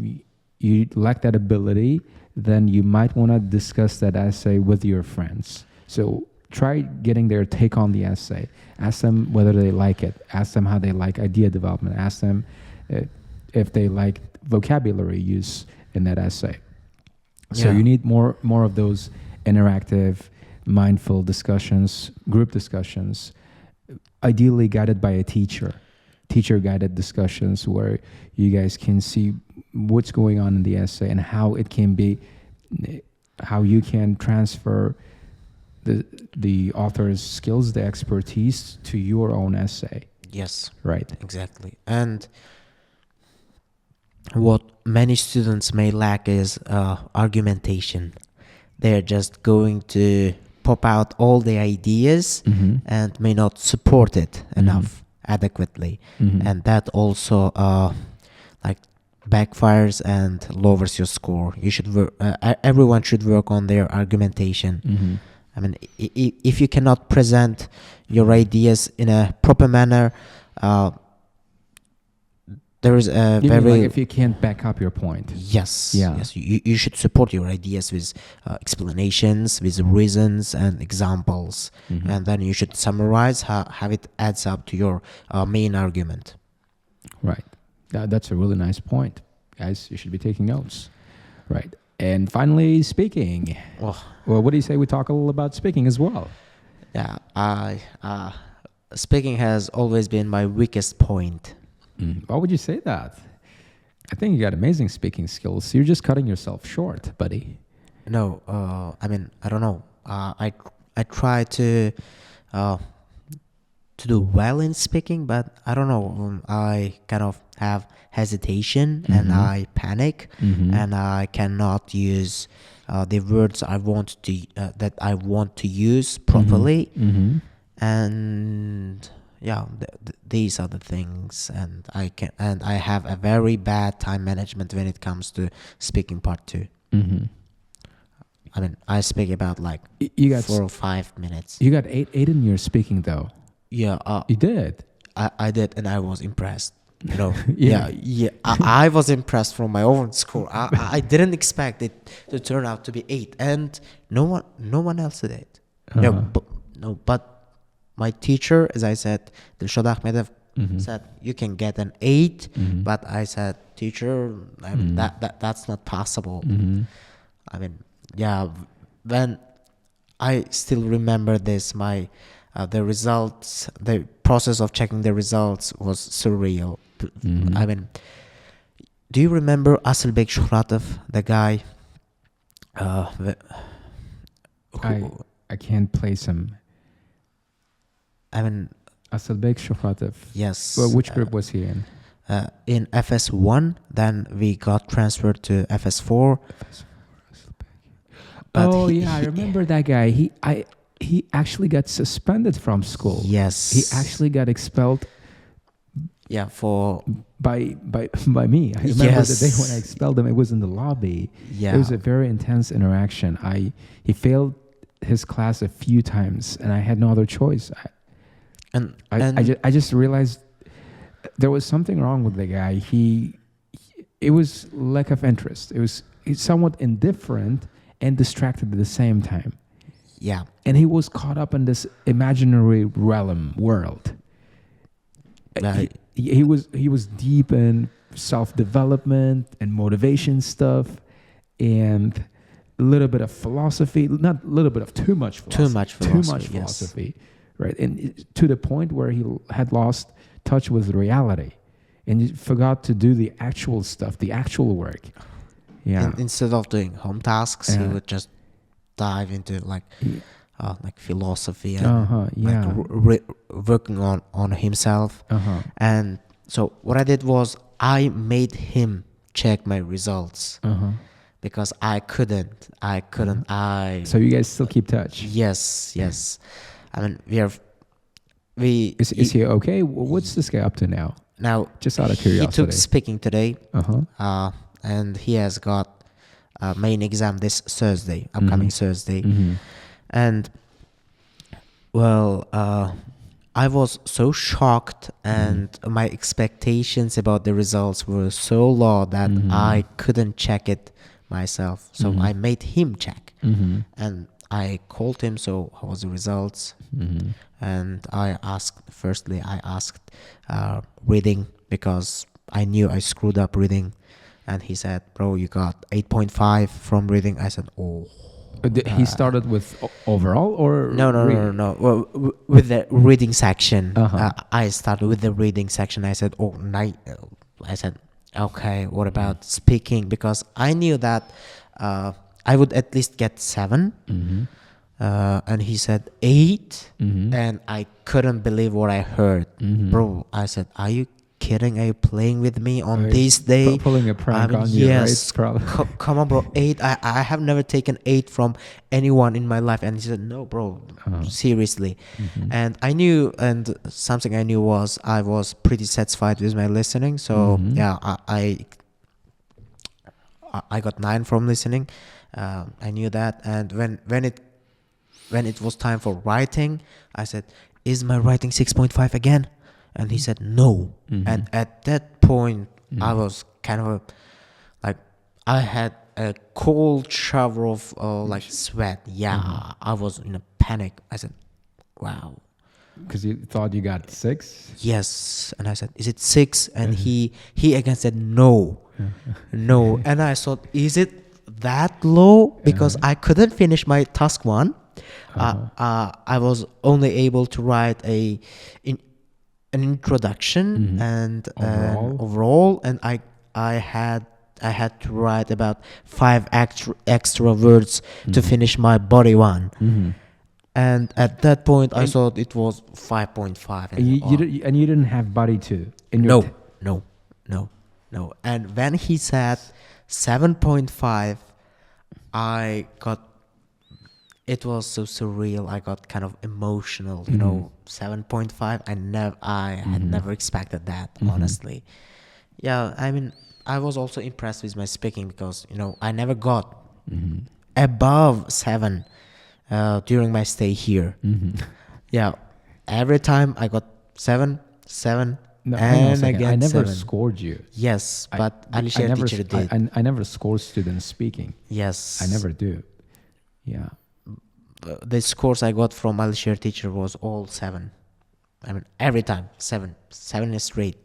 you lack that ability, then you might want to discuss that essay with your friends. So try getting their take on the essay. Ask them whether they like it. Ask them how they like idea development. Ask them if they like vocabulary use in that essay. So you need more of those interactive, mindful discussions, group discussions, ideally guided by a teacher-guided discussions where you guys can see what's going on in the essay and how it can be, how you can transfer the author's skills, the expertise to your own essay. Yes. Right. Exactly. And what many students may lack is argumentation. They're just going to pop out all the ideas and may not support it enough adequately. And that also like backfires and lowers your score. You should everyone should work on their argumentation. I mean, if you cannot present your ideas in a proper manner, there is a You very mean like if you can't back up your point. yes. Yeah. Yes, you should support your ideas with explanations, with reasons and examples, and then you should summarize how it adds up to your main argument. Right. That's a really nice point. Guys, you should be taking notes. Right. And finally, speaking. Oh, Well, what do you say we talk a little about speaking as well? yeah, speaking has always been my weakest point. Why would you say that? I think you got amazing speaking skills. You're just cutting yourself short, buddy. No, I mean, I don't know. I try to do well in speaking, but I don't know. I kind of have hesitation and I panic, and I cannot use the words I want to that I want to use properly, and yeah, these are the things, and I have a very bad time management when it comes to speaking part 2. I mean, I speak about like You got 4 or 5 minutes. You got eight in your speaking though. Yeah, You did. I did, and I was impressed. You know, Yeah. I was impressed from my own score. I didn't expect it to turn out to be 8, and no one else did. But my teacher, as I said, Dilshad Ahmedov, said you can get an 8, but I said, teacher, I mean, that's not possible. I mean, yeah, when I still remember this, my the results, the process of checking the results was surreal. I mean, do you remember Asylbek Shuhratov, the guy? I can't place him. I mean, Asylbek Shuhratov. yes. Well, which group was he in? In FS1, then we got transferred to FS4. But Oh yeah, I remember that guy. He actually got suspended from school. Yes. He actually got expelled Yeah, for by me. I remember the day when I expelled him. It was in the lobby. Yeah. It was a very intense interaction. He failed his class a few times, and I had no other choice. I just realized there was something wrong with the guy. It was lack of interest. He's somewhat indifferent and distracted at the same time. yeah. And he was caught up in this imaginary world. He was deep in self-development and motivation stuff, and a little bit of philosophy. Not a little bit of too much philosophy. Too much philosophy, right? And to the point where he had lost touch with reality, and he forgot to do the actual stuff, the actual work. Yeah. Instead of doing home tasks, he would just dive into like philosophy and working on himself. And so what I did was I made him check my results because I couldn't. So you guys still keep touch? Yes. I mean, we are we Is he okay? What's this guy up to now? now Just out of he took curiosity. speaking today, Uh-huh. and he has got a main exam this Thursday, upcoming Thursday, and well, I was so shocked, and my expectations about the results were so low that I couldn't check it myself. So I made him check, and I called him. So how was the results? And I asked reading, because I knew I screwed up reading, and he said, "Bro, you got 8.5 from reading." I said, "Oh." He started with overall or No. Well, with the reading section, Uh-huh. I started with the reading section. I said, "Oh, I said, "Okay, what about speaking?" Because I knew that I would at least get 7. And he said 8, and I couldn't believe what I heard. Bro, I said, "Are you kidding? Are you playing with me on Right. this day?" Pulling a prank on you, yes, right? Probably. come on, bro. 8. I have never taken 8 from anyone in my life. And he said, "No, bro, seriously." And I knew, and something I knew was I was pretty satisfied with my listening. So yeah, I got 9 from listening. I knew that. And when it was time for writing, I said, "Is my writing 6.5 again?" And he said, "No." And at that point, I was kind of like, I had a cold shower of like sweat. Yeah, I was in a panic. I said, "Wow." Because you thought you got 6? Yes. And I said, "Is it 6?" And he again said, "No." No. And I thought, is it that low? Because I couldn't finish my task 1. I was only able to write an introduction and an overall, and I had to write about 5 extra words to finish my body 1. And at that point, I thought it was 5.5. And you didn't have body 2 in your No. And when he said 7.5, it was so surreal. I got kind of emotional, 7.5. I had never expected that, honestly. Yeah, I mean, I was also impressed with my speaking, because, I never got above 7 during my stay here. Yeah, every time I got 7, No, hang on a and second. I again never 7. scored you. Yes, but Alisher never, teacher did. I never score students speaking. Yes. I never do. Yeah. The scores I got from Alisher teacher was all 7. I mean, every time 7 is straight.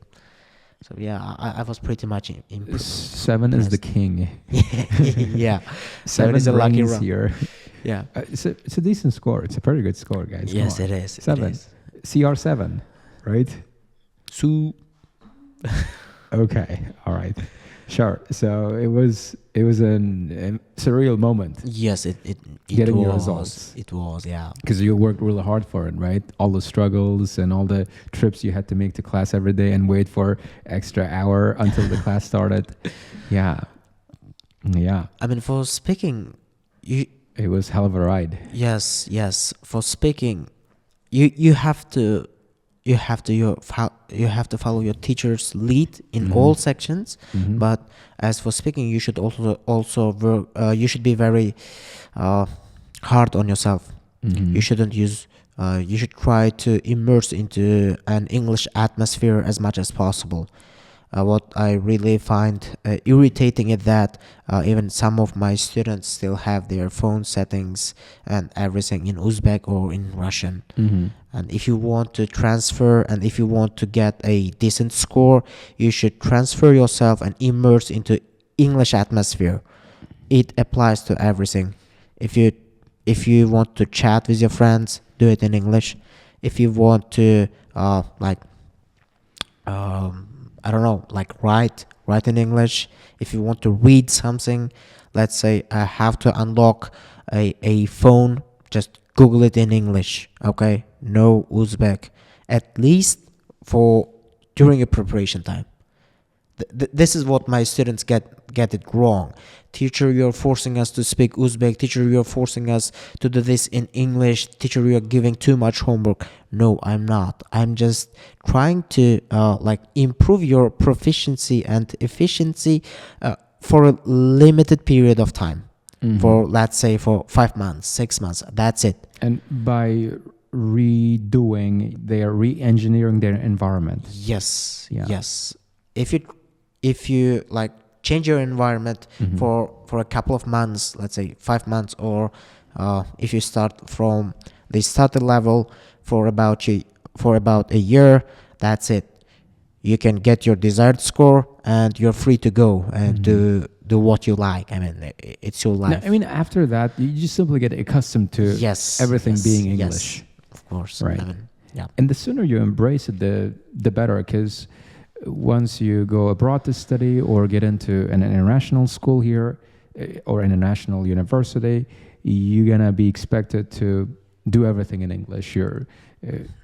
So yeah, I was pretty much impressed. 7 is the king. Yeah, 7 is a lucky rings round. here. Yeah. It's a decent score. It's a pretty good score, guys. Yes, Come on. it is. 7. It is. CR7, right? Okay. All right. Sure. So it was an surreal moment. Yes, it Getting was. your results. It was, yeah. Because you worked really hard for it, right? All the struggles and all the trips you had to make to class every day and wait for extra hour until the class started. Yeah. I mean, for speaking, It was hell of a ride. yes. For speaking, you have to follow your teacher's lead in all sections. But as for speaking, you should also work. You should be very hard on yourself. You shouldn't use. You should try to immerse into an English atmosphere as much as possible. What I really find irritating is that even some of my students still have their phone settings and everything in Uzbek or in Russian. And if you want to transfer and if you want to get a decent score, you should transfer yourself and immerse into English atmosphere. It applies to everything. If you want to chat with your friends, do it in English. If you want to I don't know, like write in English. If you want to read something, let's say I have to unlock a phone, just Google it in English, okay? No Uzbek, at least for during a preparation time. this is what my students get it wrong. Teacher, you're forcing us to speak Uzbek. Teacher, you're forcing us to do this in English. Teacher, you're giving too much homework. No, I'm not. I'm just trying to improve your proficiency and efficiency for a limited period of time. For, let's say, for 5 months, 6 months. That's it. And by redoing, they are re-engineering their environment. Yes. Yeah. Yes. If you like change your environment for a couple of months, let's say 5 months, or if you start from the starter level for about a year, that's it. You can get your desired score and you're free to go and do what you like. I mean, it's your life. No, I mean, after that, you just simply get accustomed to everything being English. Yes, of course. Right. I mean, yeah. And the sooner you embrace it, the better, because once you go abroad to study or get into an international school here or international university, you're going to be expected to do everything in English. You're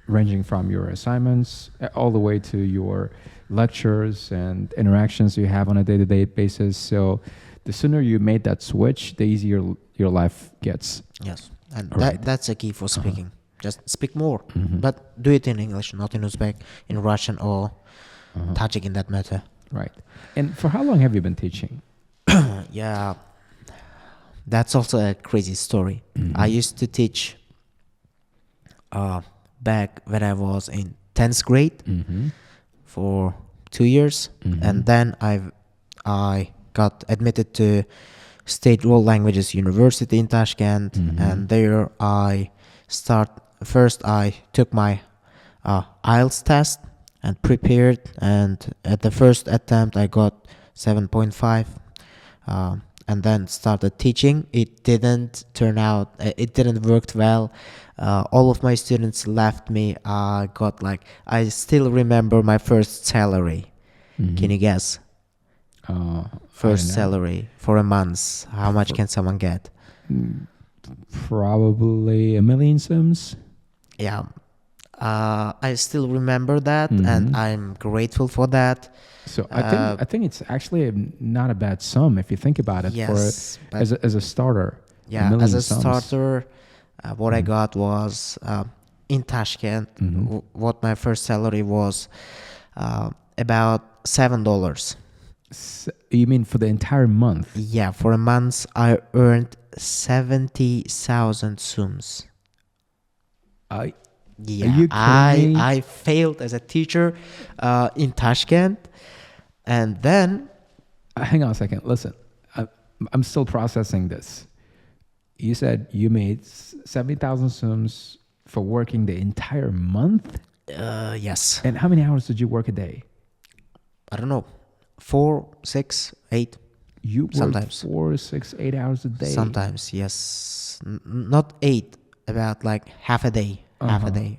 ranging from your assignments all the way to your lectures and interactions you have on a day-to-day basis. So the sooner you made that switch, the easier your life gets. Yes, and Right. that's a key for speaking. Just speak more, but do it in English, not in Uzbek, in Russian or Tajik in that matter. Right. And for how long have you been teaching? Yeah, that's also a crazy story. I used to teach back when I was in 10th grade for 2 years, and then I got admitted to State World Languages University in Tashkent, and there I took my IELTS test and prepared, and at the first attempt I got 7.5, and then started teaching. It didn't work well. All of my students left me. I still remember my first salary. Can you guess? First salary for a month. How much can someone get? Probably $1 million sims. Yeah. I still remember that, and I'm grateful for that. So I think it's actually not a bad sum if you think about it. Yes, as a starter. Yeah, as a starter, what I got was in Tashkent. What my first salary was about $7. You mean for the entire month? Yeah, for a month I earned 70,000 sums. Are Yeah, you kidding me? I failed as a teacher in Tashkent, and then Hang on a second. Listen, I'm still processing this. You said you made 70,000 sums for working the entire month? yes, And how many hours did you work a day? I don't know, 4, 6, 8. You worked Sometimes. 4, 6, 8 hours a day. Sometimes, yes, not 8, about like half a day,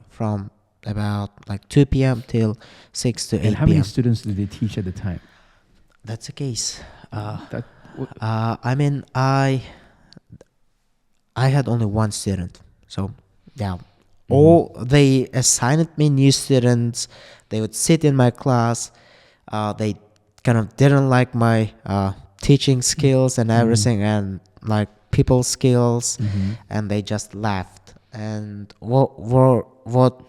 from about like 2 p.m. till 6 to 8 And how many p.m. students did they teach at the time? That's the case. That I mean, I had only one student, so yeah. All they assigned me new students. They would sit in my class. They kind of didn't like my teaching skills and everything, and like people skills, and they just left. And what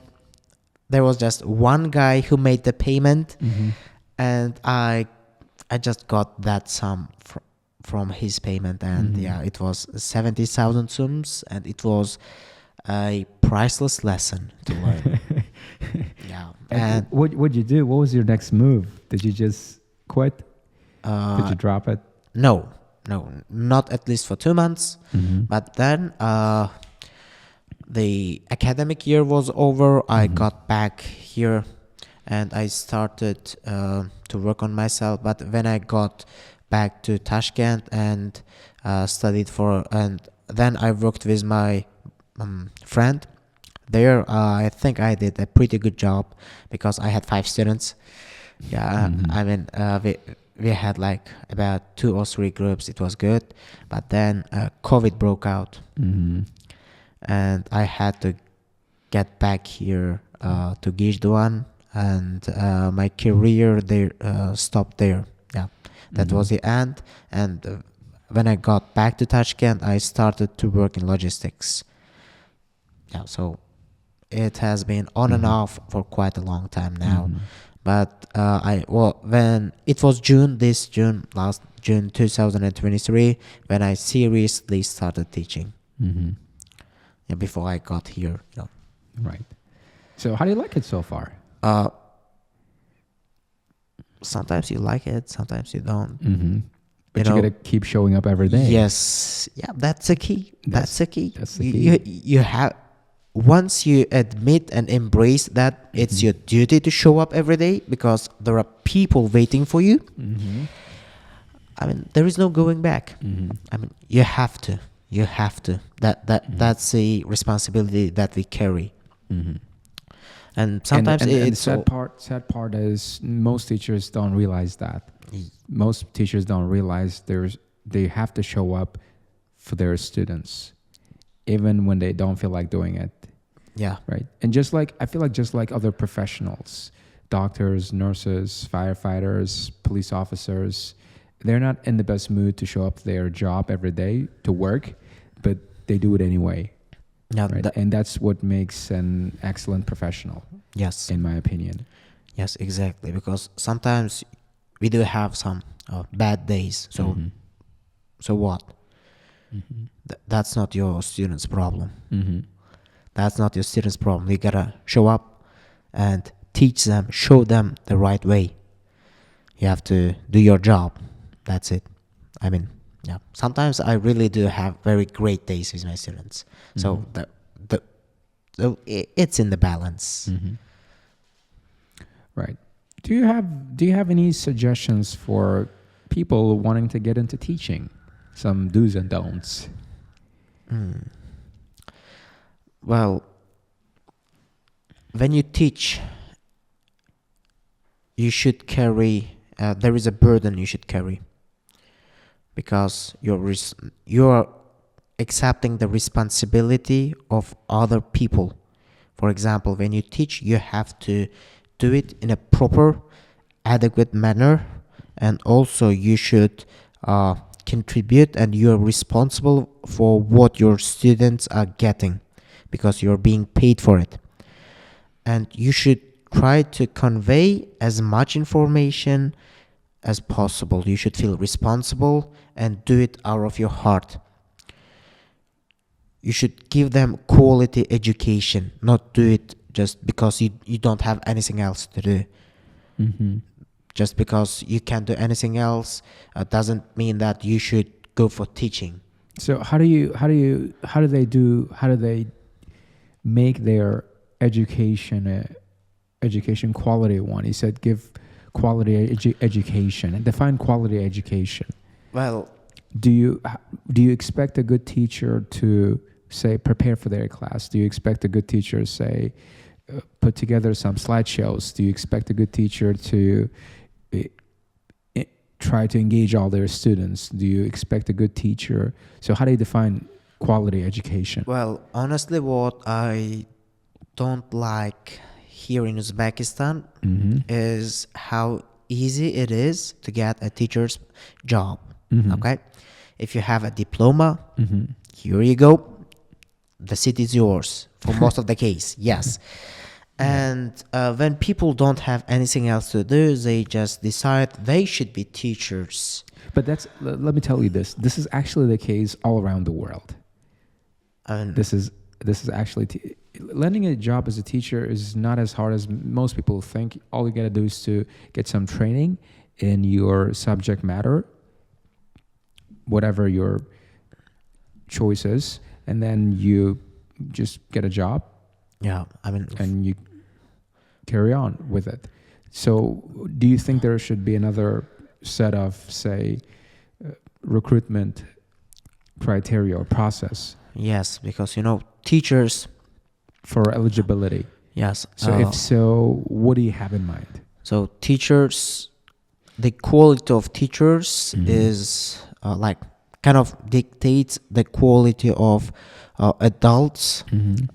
there was just one guy who made the payment, and I just got that sum from his payment, and yeah, it was 70,000 sums, and it was a priceless lesson to learn. Yeah, and what'd you do? What was your next move? Did you just quit? Did you drop it? No, not at least for 2 months. But then the academic year was over. I got back here and I started to work on myself. But when I got back to Tashkent and studied and then I worked with my friend. There, I think I did a pretty good job because I had 5 students. Yeah, I mean, we had like about 2 or 3 groups. It was good, but then COVID broke out, and I had to get back here to Gijduan and my career there stopped there. Yeah, that was the end. And when I got back to Tashkent, I started to work in logistics. Yeah, so it has been on and off for quite a long time now. But when it was last June 2023, when I seriously started teaching. Yeah, before I got here, Right. So how do you like it so far? Sometimes you like it, sometimes you don't. But you gotta keep showing up every day. Yes, yeah, that's the key. That's the key. That's the key. You have, once you admit and embrace that it's your duty to show up every day because there are people waiting for you. I mean, there is no going back. I mean, you have to. You have to. That's a responsibility that we carry. And sometimes and it's sad part is most teachers don't realize that. Most teachers don't realize they have to show up for their students, even when they don't feel like doing it. Yeah. Right. And I feel like just like other professionals, doctors, nurses, firefighters, police officers, they're not in the best mood to show up to their job every day to work, but they do it anyway. Yeah, right? And that's what makes an excellent professional. Yes. In my opinion. Yes, exactly. Because sometimes we do have some bad days. So, so what? That's not your student's problem. That's not your student's problem. You gotta show up and teach them, show them the right way. You have to do your job. That's it. I mean, yeah. Sometimes I really do have very great days with my students. So it's in the balance. Right. Do you have any suggestions for people wanting to get into teaching? Some do's and don'ts. Well, when you teach, you should carry. There is a burden you should carry, because you're accepting the responsibility of other people. For example, when you teach, you have to do it in a proper, adequate manner, and also you should contribute, and you're responsible for what your students are getting, because you're being paid for it. And you should try to convey as much information as possible. You should feel responsible and do it out of your heart. You should give them quality education, not do it just because you don't have anything else to do. Just because you can't do anything else doesn't mean that you should go for teaching. So how do they make their education quality one? You said give quality education, and define quality education. Well, do you expect a good teacher to say prepare for their class? Do you expect a good teacher to say put together some slideshows? Do you expect a good teacher to try to engage all their students? Do you expect a good teacher? So how do you define quality education? Well, honestly, what I don't like here in Uzbekistan is how easy it is to get a teacher's job. Okay, if you have a diploma, here you go. The city is yours for most of the case. Yes. And when people don't have anything else to do, they just decide they should be teachers. But let me tell you this. This is actually the case all around the world. And this is actually landing a job as a teacher is not as hard as most people think. All you gotta do is to get some training in your subject matter, whatever your choice is, and then you just get a job. Yeah, I mean, and you carry on with it. So do you think there should be another set of, say, recruitment criteria or process? Yes, because, teachers... For eligibility. Yes. So if so, what do you have in mind? So teachers, the quality of teachers is kind of dictates the quality of adults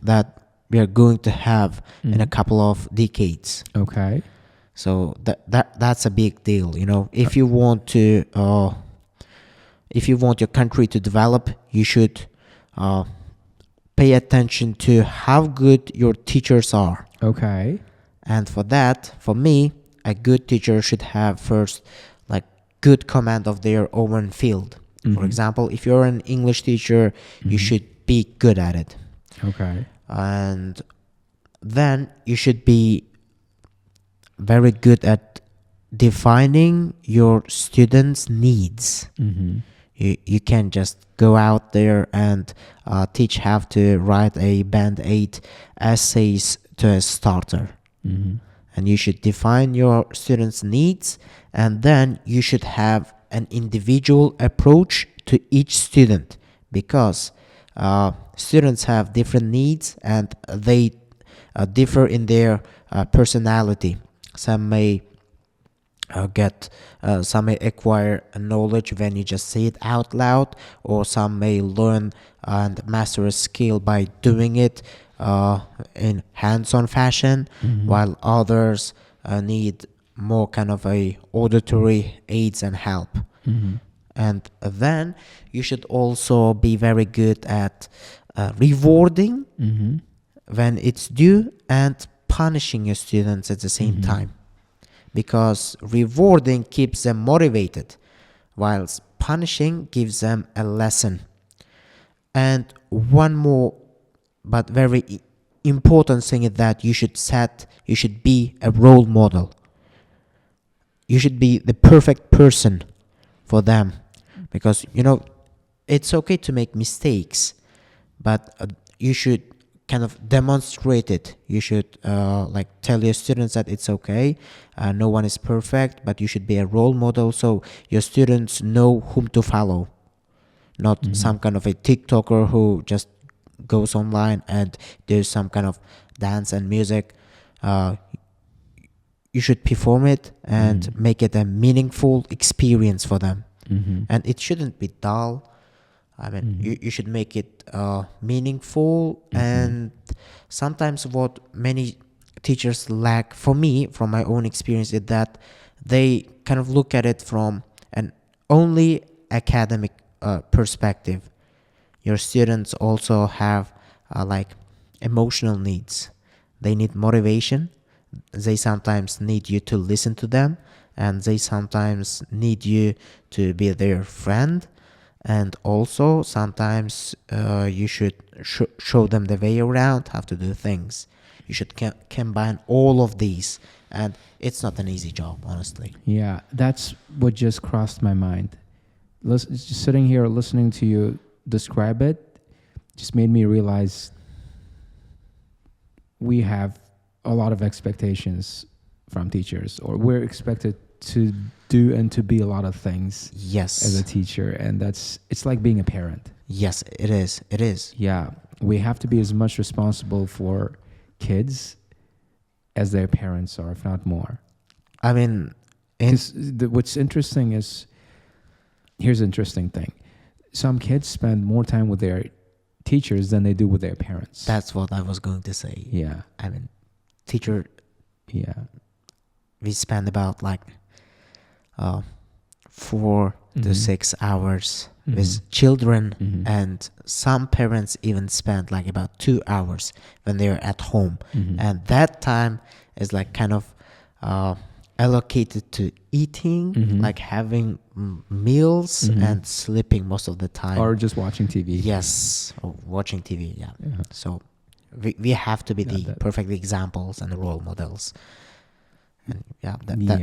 that we are going to have in a couple of decades. Okay. So that's a big deal, you know. If you want your country to develop, you should pay attention to how good your teachers are. Okay. And for that, for me, a good teacher should have first like good command of their own field. For example, if you're an English teacher, you should be good at it. Okay. And then you should be very good at defining your students' needs. You can't just go out there and teach how to write a band 8 essays to a starter. And you should define your students' needs, and then you should have an individual approach to each student, because students have different needs and they differ in their personality. Some may some may acquire a knowledge when you just say it out loud, or some may learn and master a skill by doing it in hands-on fashion, while others need more kind of a auditory aids and help. And then you should also be very good at rewarding when it's due and punishing your students at the same time, because rewarding keeps them motivated, whilst punishing gives them a lesson. And one more but very important thing is that you should be a role model. You should be the perfect person for them, because you know it's okay to make mistakes, but you should kind of demonstrate it. You should like tell your students that it's okay, no one is perfect, but you should be a role model so your students know whom to follow, not some kind of a TikToker who just goes online and does some kind of dance and music. You should perform it and make it a meaningful experience for them. And it shouldn't be dull. I mean, you should make it meaningful. And sometimes what many teachers lack, for me, from my own experience, is that they kind of look at it from an only academic perspective. Your students also have like emotional needs. They need motivation. They sometimes need you to listen to them, and they sometimes need you to be their friend. And also sometimes you should show them the way around how to do things. You should combine all of these, and it's not an easy job, honestly. Yeah, that's what just crossed my mind. Just sitting here listening to you describe it just made me realize we have a lot of expectations from teachers, or we're expected to do and to be a lot of things as a teacher, and it's like being a parent. Yes, it is. Yeah, we have to be as much responsible for kids as their parents are, if not more. I mean, what's interesting is, here's an interesting thing. Some kids spend more time with their teachers than they do with their parents. That's what I was going to say. Yeah. I mean, teacher, we spend about like 4 to 6 hours with children, and some parents even spend like about 2 hours when they're at home, and that time is like kind of allocated to eating, like having meals and sleeping most of the time, or just watching TV. Yes, or watching TV. Yeah. So we have to be the perfect examples and role models. And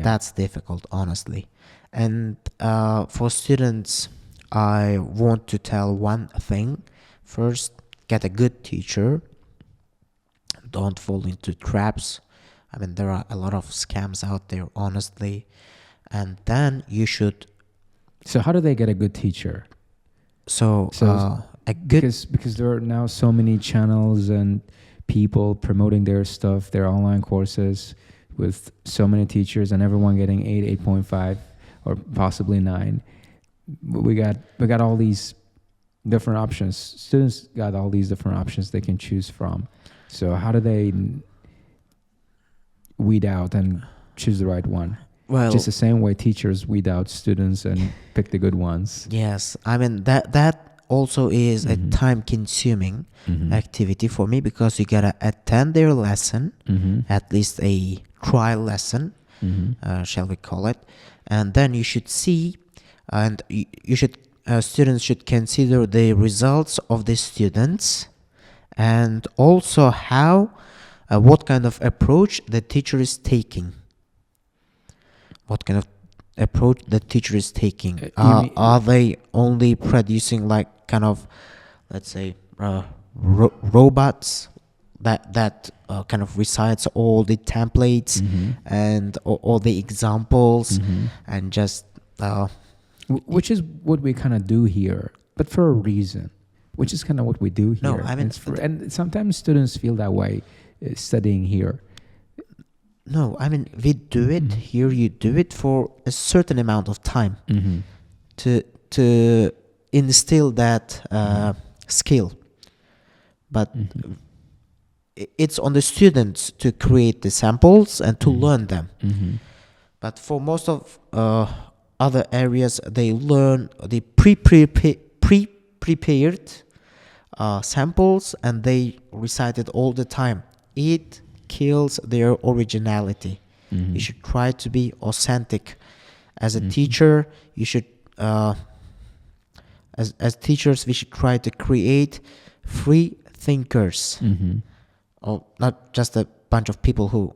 that's difficult, honestly. And for students, I want to tell one thing. First, get a good teacher. Don't fall into traps. I mean, there are a lot of scams out there, honestly. And then you should... So how do they get a good teacher? Because there are now so many channels and people promoting their stuff, their online courses, with so many teachers and everyone getting 8, 8.5, or possibly 9. We got all these different options. Students got all these different options they can choose from. So how do they weed out and choose the right one? Well, Just the same way teachers weed out students and pick the good ones. yes, I mean that also is a Mhm. time-consuming Mhm. activity for me, because you gotta attend their lesson, Mhm. at least a trial lesson, Mhm. shall we call it, and then you should see, and you should students should consider the results of the students, and also how what kind of approach the teacher is taking. What kind of approach the teacher is taking? You mean- Are they only producing like kind of, let's say, robots that kind of recites all the templates Mhm. and all the examples, Mhm. and just Which is what we kind of do here, but for a reason. Which is kind of what we do here. No, I mean, and sometimes students feel that way studying here. no, I mean, we do it here. You do it for a certain amount of time Mm-hmm. to instill that skill, but it's on the students to create the samples and to learn them. Mm-hmm. But for most of other areas, they learn the prepared samples, and they recite it all the time. It kills their originality. Mm-hmm. You should try to be authentic. As a teacher, you should, as teachers, we should try to create free thinkers, Mm-hmm. or not just a bunch of people who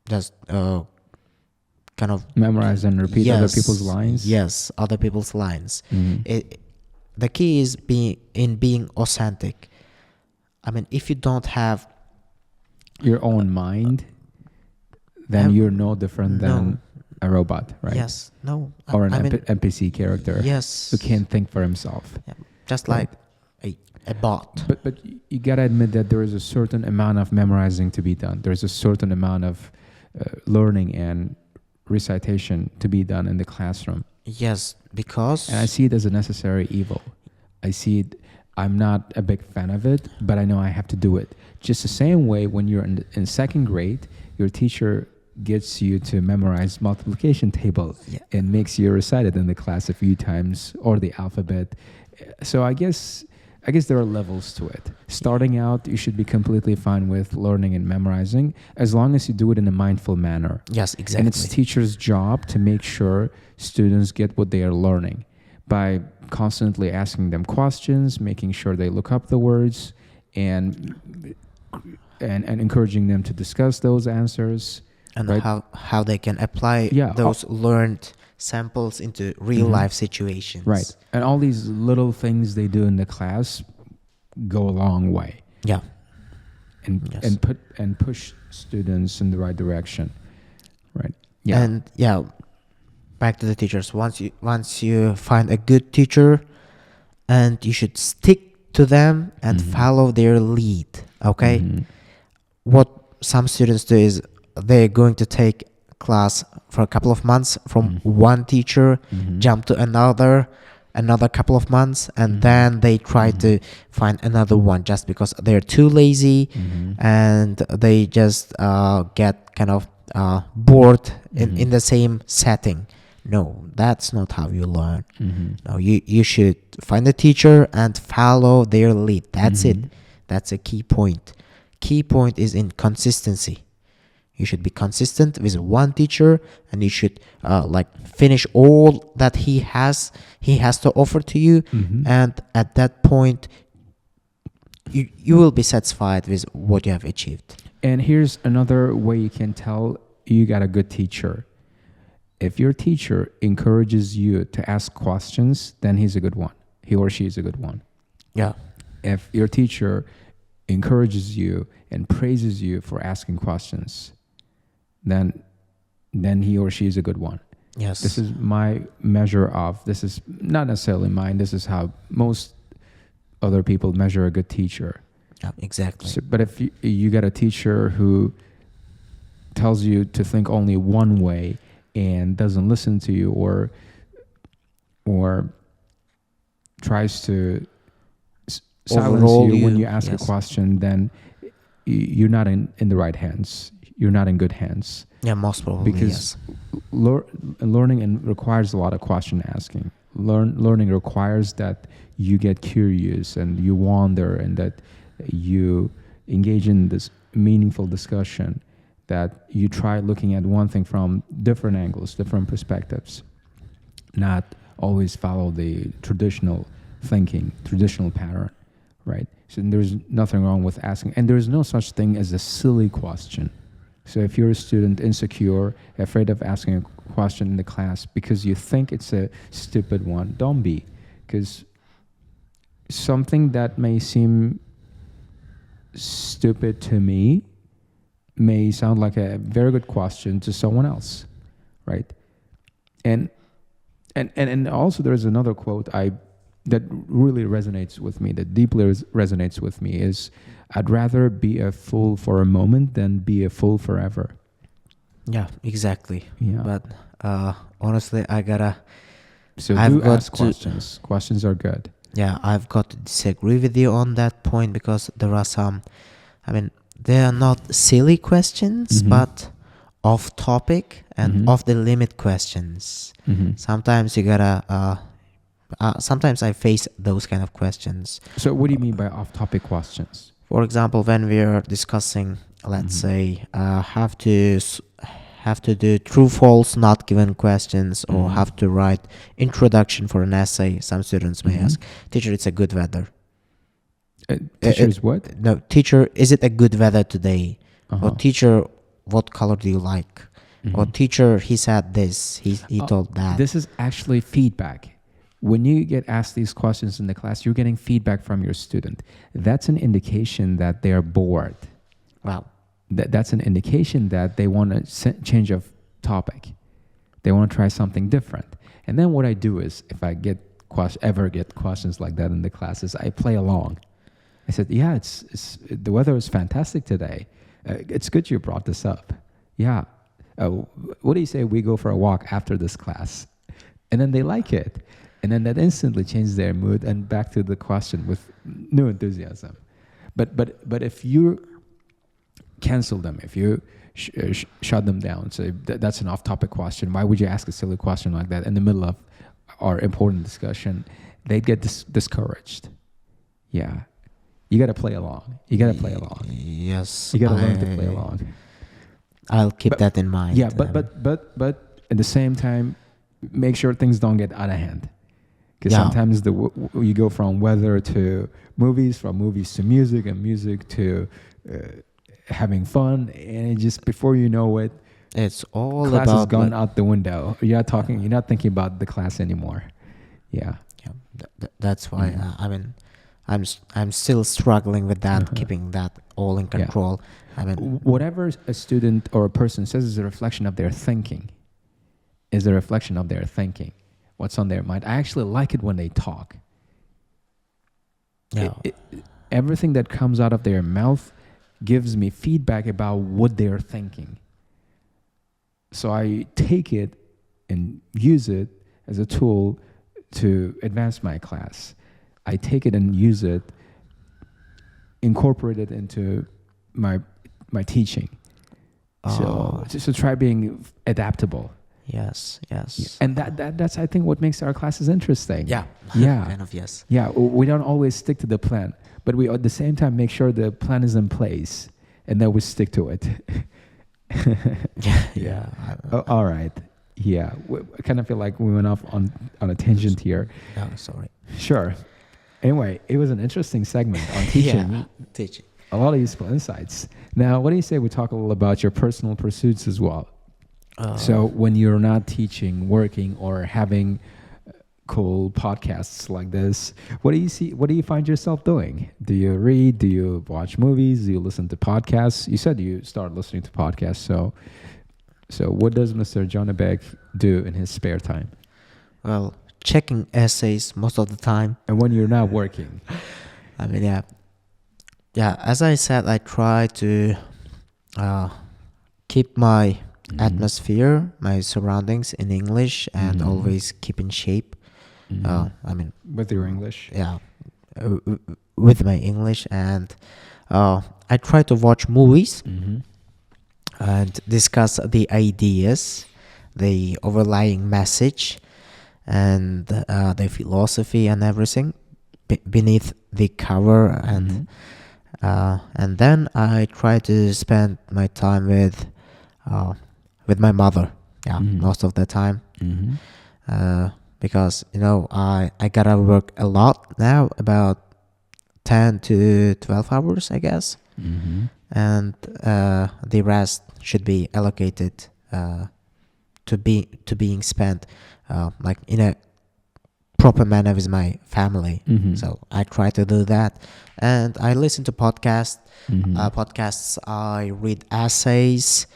just kind of Memorize and repeat other Yes, people's lines. Yes, other people's lines. Mhm. The key is being authentic. I mean, if you don't have Your own mind, then Have- you're no different than a robot, right? yes, no, Or an I mean, NPC character yes, who can't think for himself. yeah, just Right. like a bot. But you gotta admit that there is a certain amount of memorizing to be done. There's a certain amount of learning and recitation to be done in the classroom. Yes, because And I see it as a necessary evil. I see it. I'm not a big fan of it, but I know I have to do it. Just the same way when you're in second grade, your teacher gets you to memorize multiplication table and makes you recite it in the class a few times, or the alphabet. So I guess there are levels to it. Starting out, you should be completely fine with learning and memorizing, as long as you do it in a mindful manner. yes, exactly. And it's teachers' job to make sure students get what they are learning by constantly asking them questions, making sure they look up the words, and encouraging them to discuss those answers. and right? how they can apply Yeah, those learned samples into real life situations. Right. And all these little things they do in the class go a long way. Yeah. And Yes. and push students in the right direction. Right. Yeah. And yeah, back to the teachers. Once you find a good teacher, and you should stick to them and follow their lead. Okay. Mhm. What some students do is they're going to take class for a couple of months from one teacher, jump to another couple of months, and then they try to find another one just because they're too lazy, and they just get kind of bored in the same setting. No, that's not how you learn. No, you should find a teacher and follow their lead. That's it. That's a key point. Key point is in consistency. You should be consistent with one teacher, and you should finish all that he has to offer to you, and at that point you will be satisfied with what you have achieved. And here's another way you can tell you got a good teacher. If your teacher encourages you to ask questions, then he's a good one. He or she is a good one. Yeah. If your teacher encourages you and praises you for asking questions, then he or she is a good one. Yes. This is my measure of, this is not necessarily mine, this is how most other people measure a good teacher. Yeah, exactly. So, but if you get a teacher who tells you to think only one way and doesn't listen to you, or tries to silence Overrule you when you, you ask yes. a question, then you're not in the right hands. You're not in good hands. Yeah, most probably, Because yes. learning and requires a lot of question asking. Learning requires that you get curious and you wander and that you engage in this meaningful discussion, that you try looking at one thing from different angles, different perspectives, not always follow the traditional thinking, traditional pattern, right? So there's nothing wrong with asking, and there's no such thing as a silly question. So if you're a student insecure, afraid of asking a question in the class because you think it's a stupid one, don't be, because something that may seem stupid to me may sound like a very good question to someone else, right? And also there's another quote that really resonates with me, that deeply resonates with me, is I'd rather be a fool for a moment than be a fool forever. Yeah, exactly. Yeah. But honestly, So I've do got ask questions. Questions are good. yeah, I've got to disagree with you on that point, because there are some, I mean, they are not silly questions, Mhm. but off topic and Mhm. off the limit questions. Mhm. Sometimes you gotta, sometimes I face those kind of questions. So what do you mean by off-topic questions? For example, when we are discussing, let's Mhm. say, have to do true false not given questions, or Mhm. have to write introduction for an essay, some students may Mhm. ask, teacher, it's a good weather. Teachers what? No, teacher, is it a good weather today? Uh-huh. Or teacher, what color do you like? Or Mhm. teacher, he said this, he told that. This is actually feedback. When you get asked these questions in the class, you're getting feedback from your student. That's an indication that they're bored. Well, That's an indication that they want to change of topic. They want to try something different. And then what I do is, if I ever get questions like that in the classes, I play along. I said, yeah, it's the weather is fantastic today. It's good you brought this up. Yeah. What do you say we go for a walk after this class? And then they like it. And then that instantly changes their mood and back to the question with new enthusiasm. But if you cancel them, if you shut them down, say that's an off-topic question, why would you ask a silly question like that in the middle of our important discussion? They get discouraged. Yeah. You got to play along. You got to play along. yes, You got to learn to play along. I'll keep that in mind. Yeah, but at the same time, make sure things don't get out of hand. Because Yeah. sometimes you go from weather to movies, from movies to music, and music to having fun, and it just before you know it, It's all class about has gone like- out the window. You're not thinking about the class anymore. Yeah. Yeah, that's why Mhm. I mean, I'm still struggling with that, Uh-huh. keeping that all in Yeah. control. I mean, Whatever a student or a person says is a reflection of their thinking. Is a reflection of their thinking. What's on their mind. I actually like it when they talk. yeah, Everything that comes out of their mouth gives me feedback about what they're thinking. So I take it and use it as a tool to advance my class. I take it and use it, incorporate it into my teaching. So try being adaptable. yes, And that's I think what makes our classes interesting. yeah, Yeah. kind of yes. Yeah, we don't always stick to the plan, but we at the same time make sure the plan is in place and that we stick to it. Yeah. Oh, all right. Yeah, I kind of feel like we went off on a tangent here. Oh, sorry. Sure. Anyway, it was an interesting segment on teaching. Yeah, teaching. A lot of useful insights. Now, what do you say we talk a little about your personal pursuits as well? So when you're not teaching, working, or having cool podcasts like this, what do you see? What do you find yourself doing? Do you read? Do you watch movies? Do you listen to podcasts? You said you started listening to podcasts. So what does Mr. Jonibek do in his spare time? Well, checking essays most of the time. And when you're not working? I mean, yeah. As I said, I try to keep my atmosphere, my surroundings in English, and always keep in shape. I mean, With your English? yeah, with my English, and I try to watch movies Mm-hmm. and discuss the ideas, the overlying message, and the philosophy and everything beneath the cover, and then I try to spend my time with my mother. Yeah, most of the time, because I gotta work a lot now, about 10 to 12 hours, I guess, and the rest should be allocated to being spent like in a proper manner with my family. So I try to do that, and I listen to podcasts. I read essays,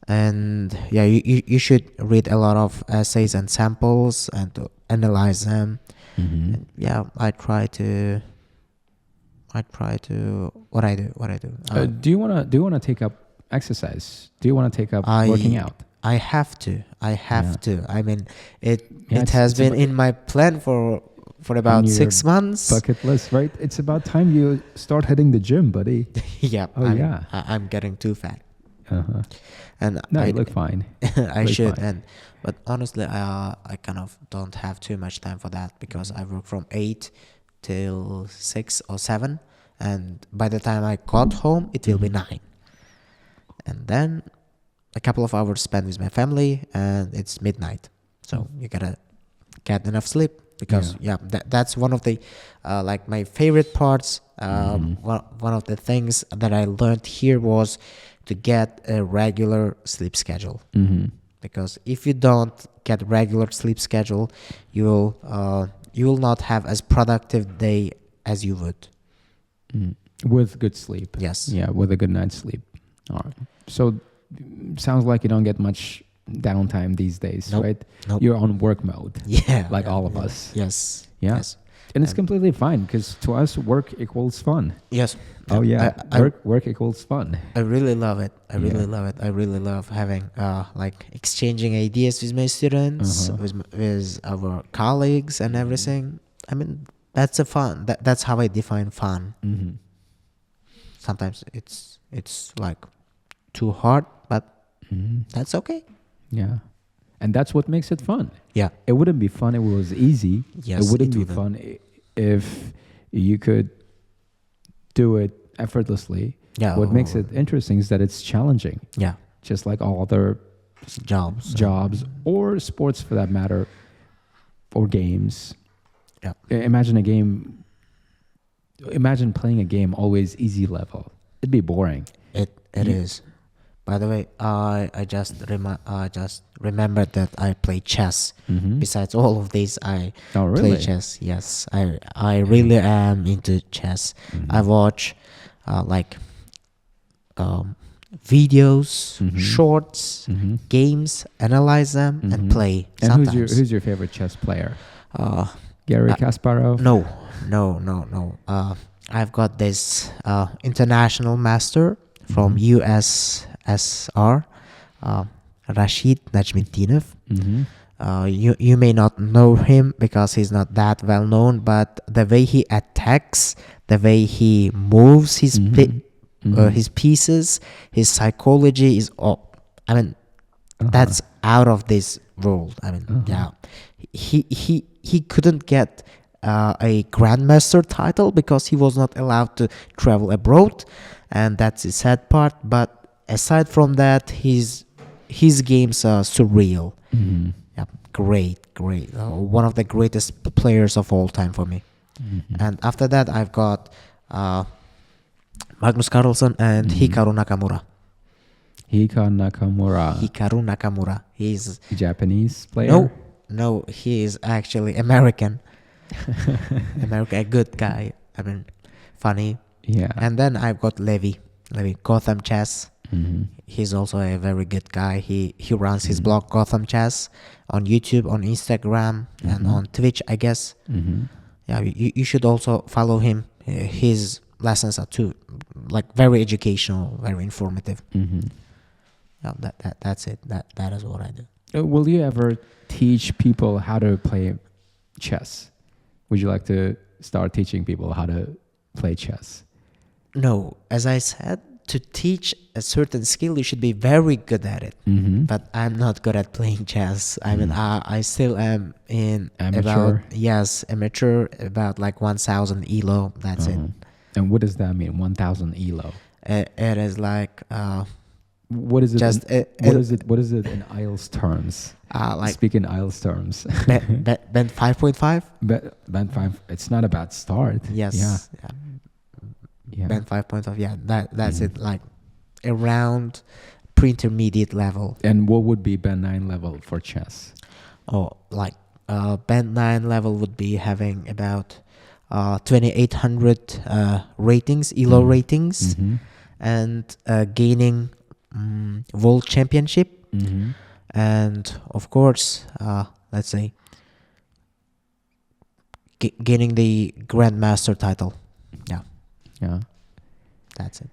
and yeah, you should read a lot of essays and samples and to analyze them. And yeah, I try to what I do. Do you wanna take up exercise? Do you wanna take up working out? I have to. I mean, it Yeah, has it's been about- in my plan for about your 6 months. Bucket list, right? It's about time you start hitting the gym, buddy. Yeah. Oh, yeah. I'm getting too fat, Uh-huh. and No, I you look fine. I look should. fine. But honestly, I kind of don't have too much time for that because I work from 8 till 6 or 7, and by the time I got home, it will be 9, and then a couple of hours spent with my family, and it's midnight. So you gotta get enough sleep, because that's one of the like my favorite parts. One of the things that I learned here was to get a regular sleep schedule. Because if you don't get regular sleep schedule, you will not have as productive day as you would. With good sleep. Yes. Yeah, with a good night's sleep. All right. So sounds like you don't get much downtime these days, Nope. right? Nope. You're on work mode. Yeah. Like all of us. Yes. Yeah. Yes. And it's completely fine because to us, work equals fun. Yes. Oh yeah, I work equals fun. really love it. I really love having like exchanging ideas with my students, with our colleagues and everything. I mean, that's a fun. That's how I define fun. Sometimes it's like too hard, but that's okay. Yeah, and that's what makes it fun. Yeah. It wouldn't be fun if it was easy. Yes, it wouldn't it be wouldn't. fun if you could do it effortlessly. Yeah. What makes it interesting is that it's challenging, Yeah. just like all other Jobs. or sports for that matter, or games. Yeah. Imagine a game. Imagine playing a game always easy level. It'd be boring. It is. By the way, I just remembered that I play chess. Besides all of these, I Oh, really? play chess. Yes, I really am into chess. I watch like videos, shorts, games, analyze them, and play. And Sometimes. who's your favorite chess player? Uh, Gary Kasparov? No. I've got this international master from USSR, Rashid Najmuddinov. You may not know him because he's not that well known, but the way he attacks, the way he moves his pieces, his psychology is that's out of this world. I mean, yeah, he couldn't get a grandmaster title because he was not allowed to travel abroad, and that's the sad part. But aside from that, his games are surreal. Yeah, great. One of the greatest players of all time for me. And after that, I've got Magnus Carlsen and Hikaru Nakamura. Hikaru Nakamura. He's Japanese player? No, he is actually American. A good guy. I mean, funny. Yeah. And then I've got Levi Gotham Chess. He's also a very good guy. He runs his blog Gotham Chess on YouTube, on Instagram, and on Twitch, I guess. Yeah, you should also follow him. His lessons are too, like, very educational, very informative. Yeah, that's it. That is what I do. Will you ever teach people how to play chess? Would you like to start teaching people how to play chess? No, as I said, to teach a certain skill, you should be very good at it. Mm-hmm. But I'm not good at playing chess. I mean, I still am in Amateur. amateur, about like 1,000 elo. That's it. And what does that mean? 1,000 elo. It is like What is it? just What is it in IELTS terms? like Speak in IELTS terms. band 5.5. Band 5. It's not a bad start. Yes. Yeah. Yeah. Band 5.5. Yeah, that's it. Like around pre-intermediate level. And what would be band 9 level for chess? Oh, like band 9 level would be having about 2,800 ratings, elo ratings, and gaining world championship, and of course, let's say gaining the grandmaster title. Yeah. That's it.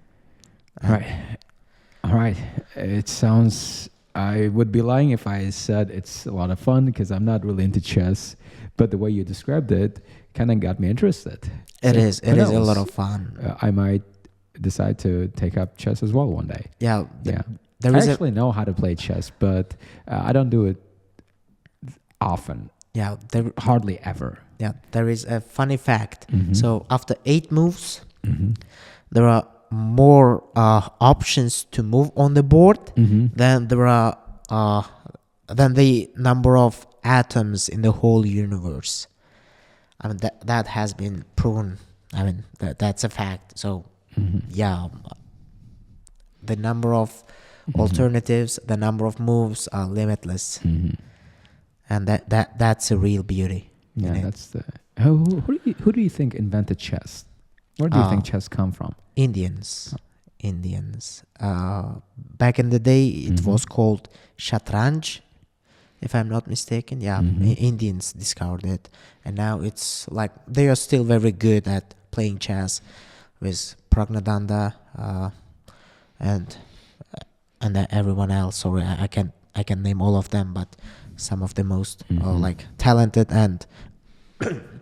All right. It sounds. I would be lying if I said it's a lot of fun because I'm not really into chess. But the way you described it kind of got me interested. It So, is. who It is a knows? lot of fun. I might decide to take up chess as well one day. Yeah. Yeah. There I is actually know how to play chess, but I don't do it often. Hardly ever. There is a funny fact. Mhm. So after 8 moves, Mm-hmm. there are more options to move on the board than there are than the number of atoms in the whole universe. I mean that has been proven. I mean that's a fact. So yeah, the number of alternatives, the number of moves are limitless, and that's a real beauty. Yeah, in it. that's the. Who do you think invented chess? Where do you think chess come from? Indians. Back in the day, it was called shatranj, if I'm not mistaken. Yeah, Indians discovered it, and now it's like they are still very good at playing chess with Pragnadanda and everyone else. Sorry, I can name all of them, but some of the most like talented and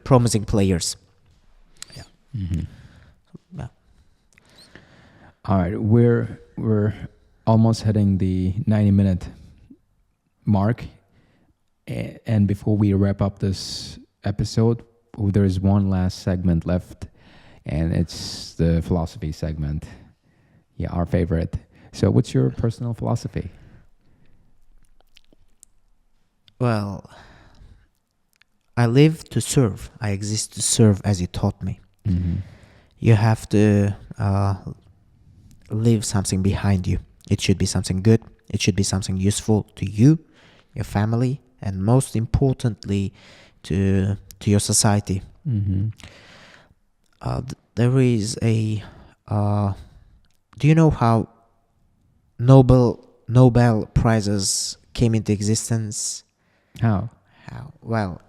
promising players. Yeah. Yeah. All right, we're almost hitting the 90-minute mark, and before we wrap up this episode, there is one last segment left, and it's the philosophy segment. Yeah, our favorite. So, what's your personal philosophy? Well, I live to serve. I exist to serve, as you taught me. You have to leave something behind you. It should be something good. It should be something useful to you, your family, and most importantly, to your society. There is a. Do you know how Nobel prizes came into existence? How? Well,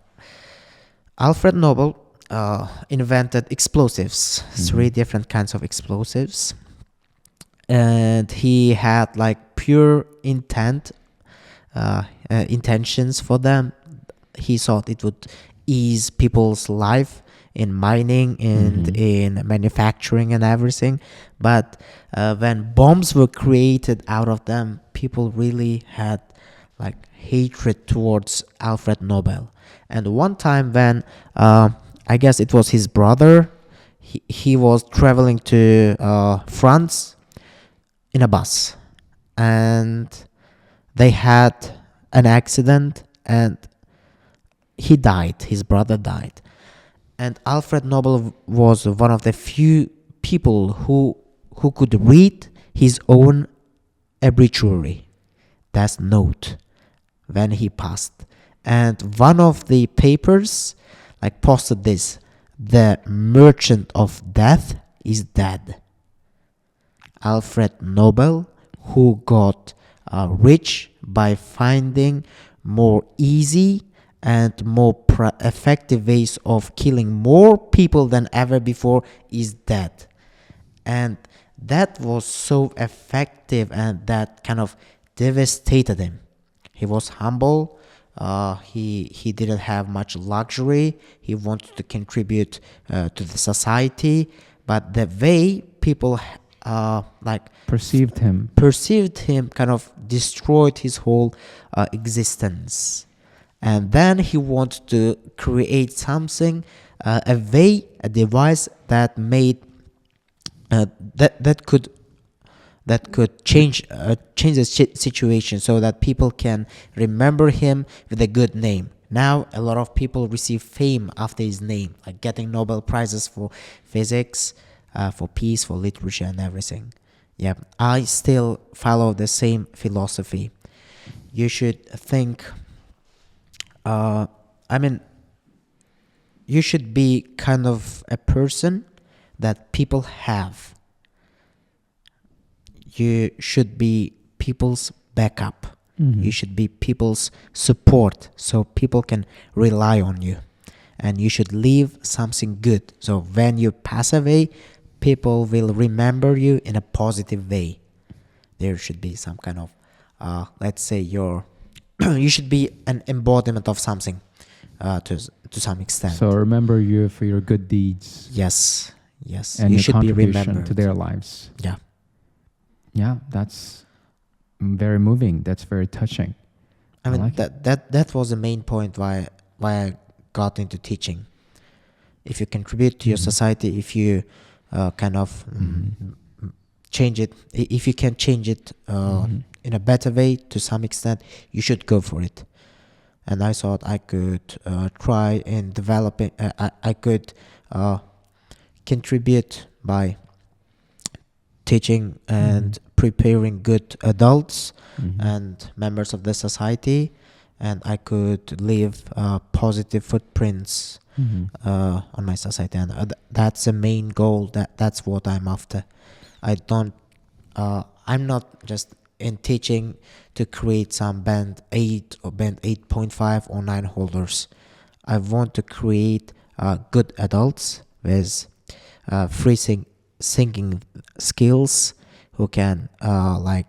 Alfred Nobel invented explosives, 3 different kinds of explosives, and he had like pure intentions for them. He thought it would ease people's life in mining and in manufacturing and everything, but when bombs were created out of them, people really had like hatred towards Alfred Nobel. And one time when I guess it was his brother, he was traveling to France in a bus, and they had an accident, and he died. His brother died, and Alfred Nobel was one of the few people who could read his own obituary, Death Note, when he passed. And one of the papers like posted this: the merchant of death is dead. Alfred Nobel, who got rich by finding more easy and more effective ways of killing more people than ever before, is dead. And that was so effective, and that kind of devastated him. He was humble. He didn't have much luxury. He wanted to contribute to the society, but the way people like Perceived him. perceived him kind of destroyed his whole existence. And then he wanted to create something, a device that made that could change the situation, so that people can remember him with a good name. Now a lot of people receive fame after his name, like getting Nobel prizes for physics, for peace, for literature, and everything. Yeah, I still follow the same philosophy. You should think. You should be kind of a person that people have. You should be people's backup. You should be people's support, so people can rely on you. And you should leave something good, so when you pass away, people will remember you in a positive way. There should be some kind of, let's say, you should be an embodiment of something, to some extent. So remember you for your good deeds. Yes, And you your should be contribution remembered to their lives. Yeah. Yeah, that's very moving. That's very touching. I mean, like that was the main point why I got into teaching. If you contribute to your society, if you kind of change it, if you can change it in a better way to some extent, you should go for it. And I thought I could try in developing. I could contribute by teaching and preparing good adults and members of the society, and I could leave positive footprints on my society, and that's the main goal. That's what I'm after. I'm not just in teaching to create some band 8 or band 8.5 or 9 holders. I want to create good adults with free singing skills, who can kind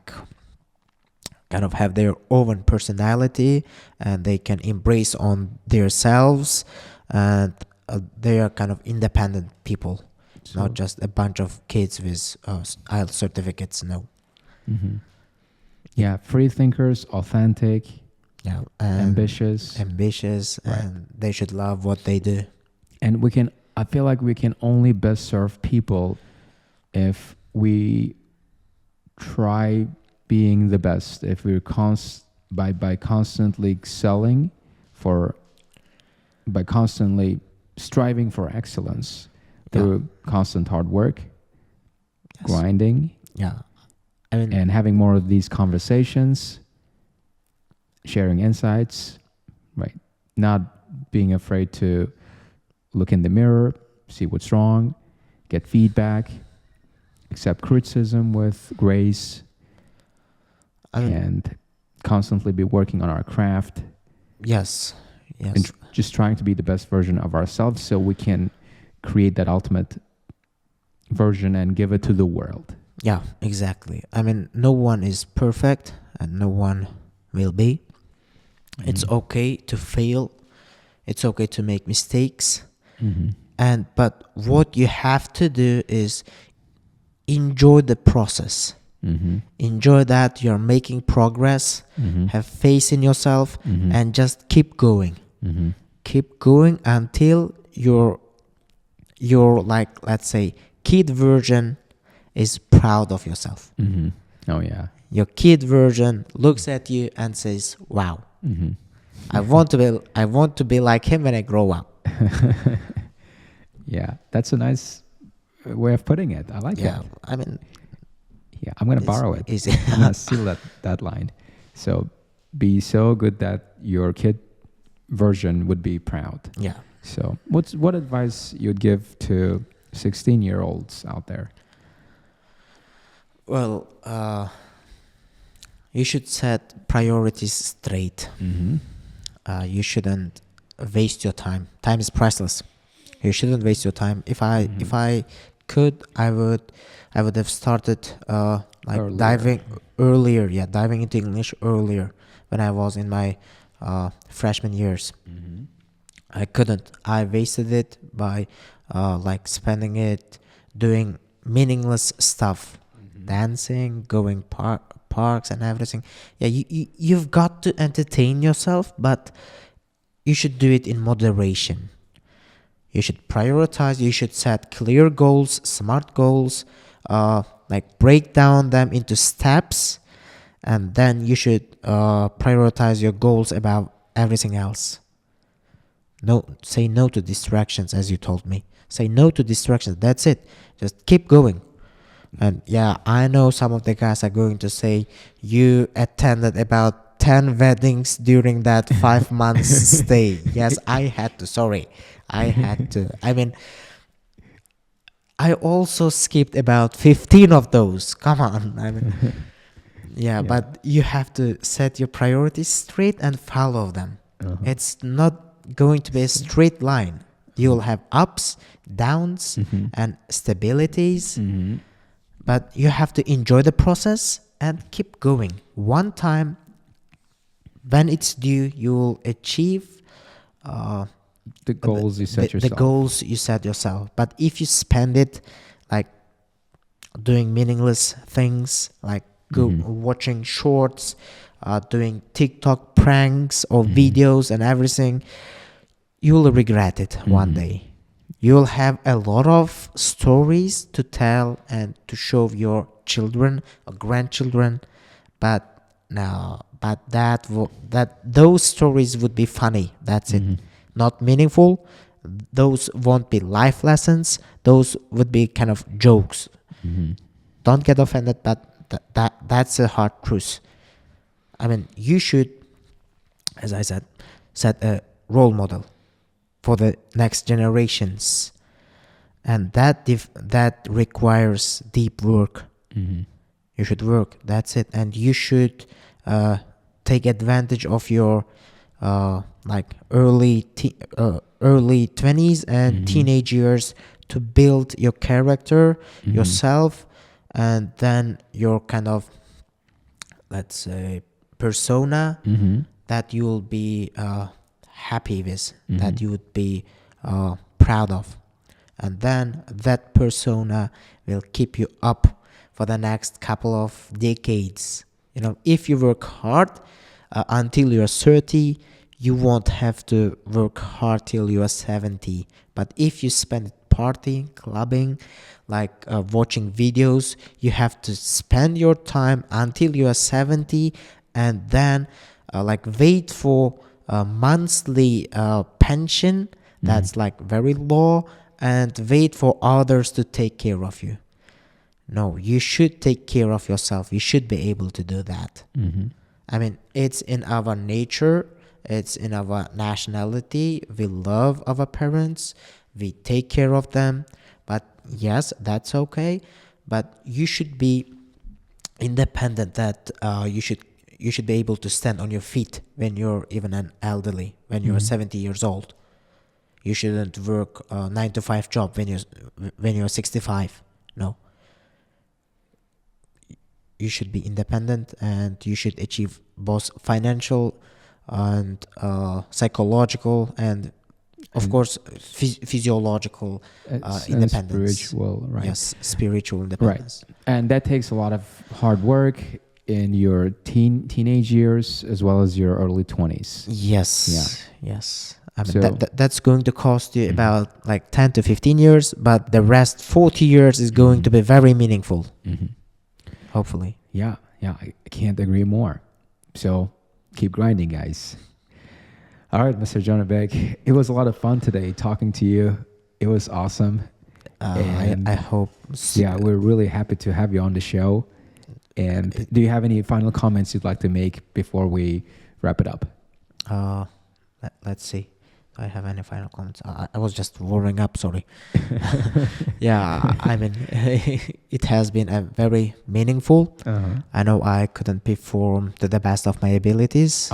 of have their own personality, and they can embrace on themselves, and they are kind of independent people, not just a bunch of kids with IELTS certificates. No. Yeah, free thinkers, authentic, Yeah, ambitious, right. And they should love what they do. and I feel like we can only best serve people if we try being the best. If we're by constantly excelling by constantly striving for excellence through constant hard work, grinding, I mean, and having more of these conversations, sharing insights, right? Not being afraid to look in the mirror, see what's wrong, get feedback, accept criticism with grace, and constantly be working on our craft. Yes. And just trying to be the best version of ourselves, so we can create that ultimate version and give it to the world. Yeah, exactly. I mean, no one is perfect, and no one will be. It's okay to fail. It's okay to make mistakes. But what you have to do is enjoy the process. Enjoy that you're making progress. Have faith in yourself, and just keep going. Keep going until your like, let's say, kid version is proud of yourself. Oh yeah. Your kid version looks at you and says, "Wow, I want to be like him when I grow up." Yeah, that's a nice way of putting it. I like that. I mean, yeah, I'm gonna borrow it. I'm gonna steal that line. So be so good that your kid version would be proud. Yeah. So what advice you'd give to 16-year-olds out there? Well, you should set priorities straight. You shouldn't waste your time. Time is priceless. You shouldn't waste your time. If I could, I would have started Earlier. diving into English earlier, when I was in my freshman years. I couldn't. I wasted it by spending it doing meaningless stuff, dancing, going parks and everything. Yeah, you've got to entertain yourself, but you should do it in moderation. You should prioritize. You should set clear goals, smart goals, like break down them into steps, and then you should prioritize your goals above everything else. No, say no to distractions, as you told me. Say no to distractions. That's it. Just keep going. And yeah, I know some of the guys are going to say you attended about 10 weddings during that 5 months stay. Yes, I had to. Sorry. I had to. I mean, I also skipped about 15 of those. Come on. I mean, yeah, but you have to set your priorities straight and follow them. It's not going to be a straight line. You'll have ups, downs, and stabilities. But you have to enjoy the process and keep going. One time, when it's due, you will achieve the goals you set yourself. The goals you set yourself. But if you spend it like doing meaningless things, like watching shorts, doing TikTok pranks or videos and everything, you will regret it one day. You will have a lot of stories to tell and to show your children or grandchildren, but those stories would be funny. That's it. Not meaningful. Those won't be life lessons. Those would be kind of jokes. Don't get offended, but that's a hard truth. I mean, you should, as I said, set a role model for the next generations, and that requires deep work. You should work. That's it, and you should take advantage of your like early 20s and teenage years to build your character, yourself, and then your kind of, let's say, persona that you will be happy with, that you would be proud of. And then that persona will keep you up for the next couple of decades. You know, if you work hard until you're 30, you won't have to work hard till you're 70. But if you spend it partying, clubbing, like watching videos, you have to spend your time until you are 70, and then like wait for a monthly pension that's like very low, and wait for others to take care of you. No, you should take care of yourself. You should be able to do that. I mean, it's in our nature, it's in our nationality. We love our parents, we take care of them. But yes, that's okay. But you should be independent. That you should be able to stand on your feet when you're even an elderly, when you're 70 years old. You shouldn't work a 9-to-5 job when you're 65. No. You should be independent, and you should achieve both financial and psychological and of course physiological independence. Spiritual, right? Yes, spiritual independence. Right. And that takes a lot of hard work in your teenage years as well as your early 20s. Yes. Yes. I mean, that's going to cost you about like 10 to 15 years, but the rest 40 years is going to be very meaningful. Hopefully. Yeah, I can't agree more. So keep grinding, guys. All right, Mr. Jonibek, it was a lot of fun today talking to you. It was awesome. I hope. Yeah, we're really happy to have you on the show. And do you have any final comments you'd like to make before we wrap it up? Let's see. Do I have any final comments? I was just warming up, sorry. Yeah, I mean, it has been a very meaningful. I know I couldn't perform to the best of my abilities.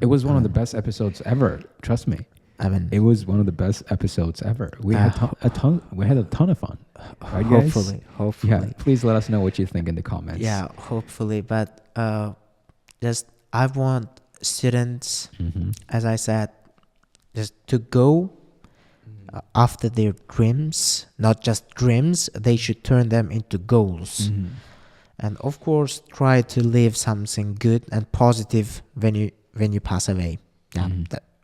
It was one of the best episodes ever. Trust me. I mean, it was one of the best episodes ever. We had a ton of fun. Right, guys? Hopefully. Yeah, please let us know what you think in the comments. Yeah, hopefully. But just I want students, as I said, just to go after their dreams, not just dreams, they should turn them into goals. And of course, try to live something good and positive when you pass away. Yeah.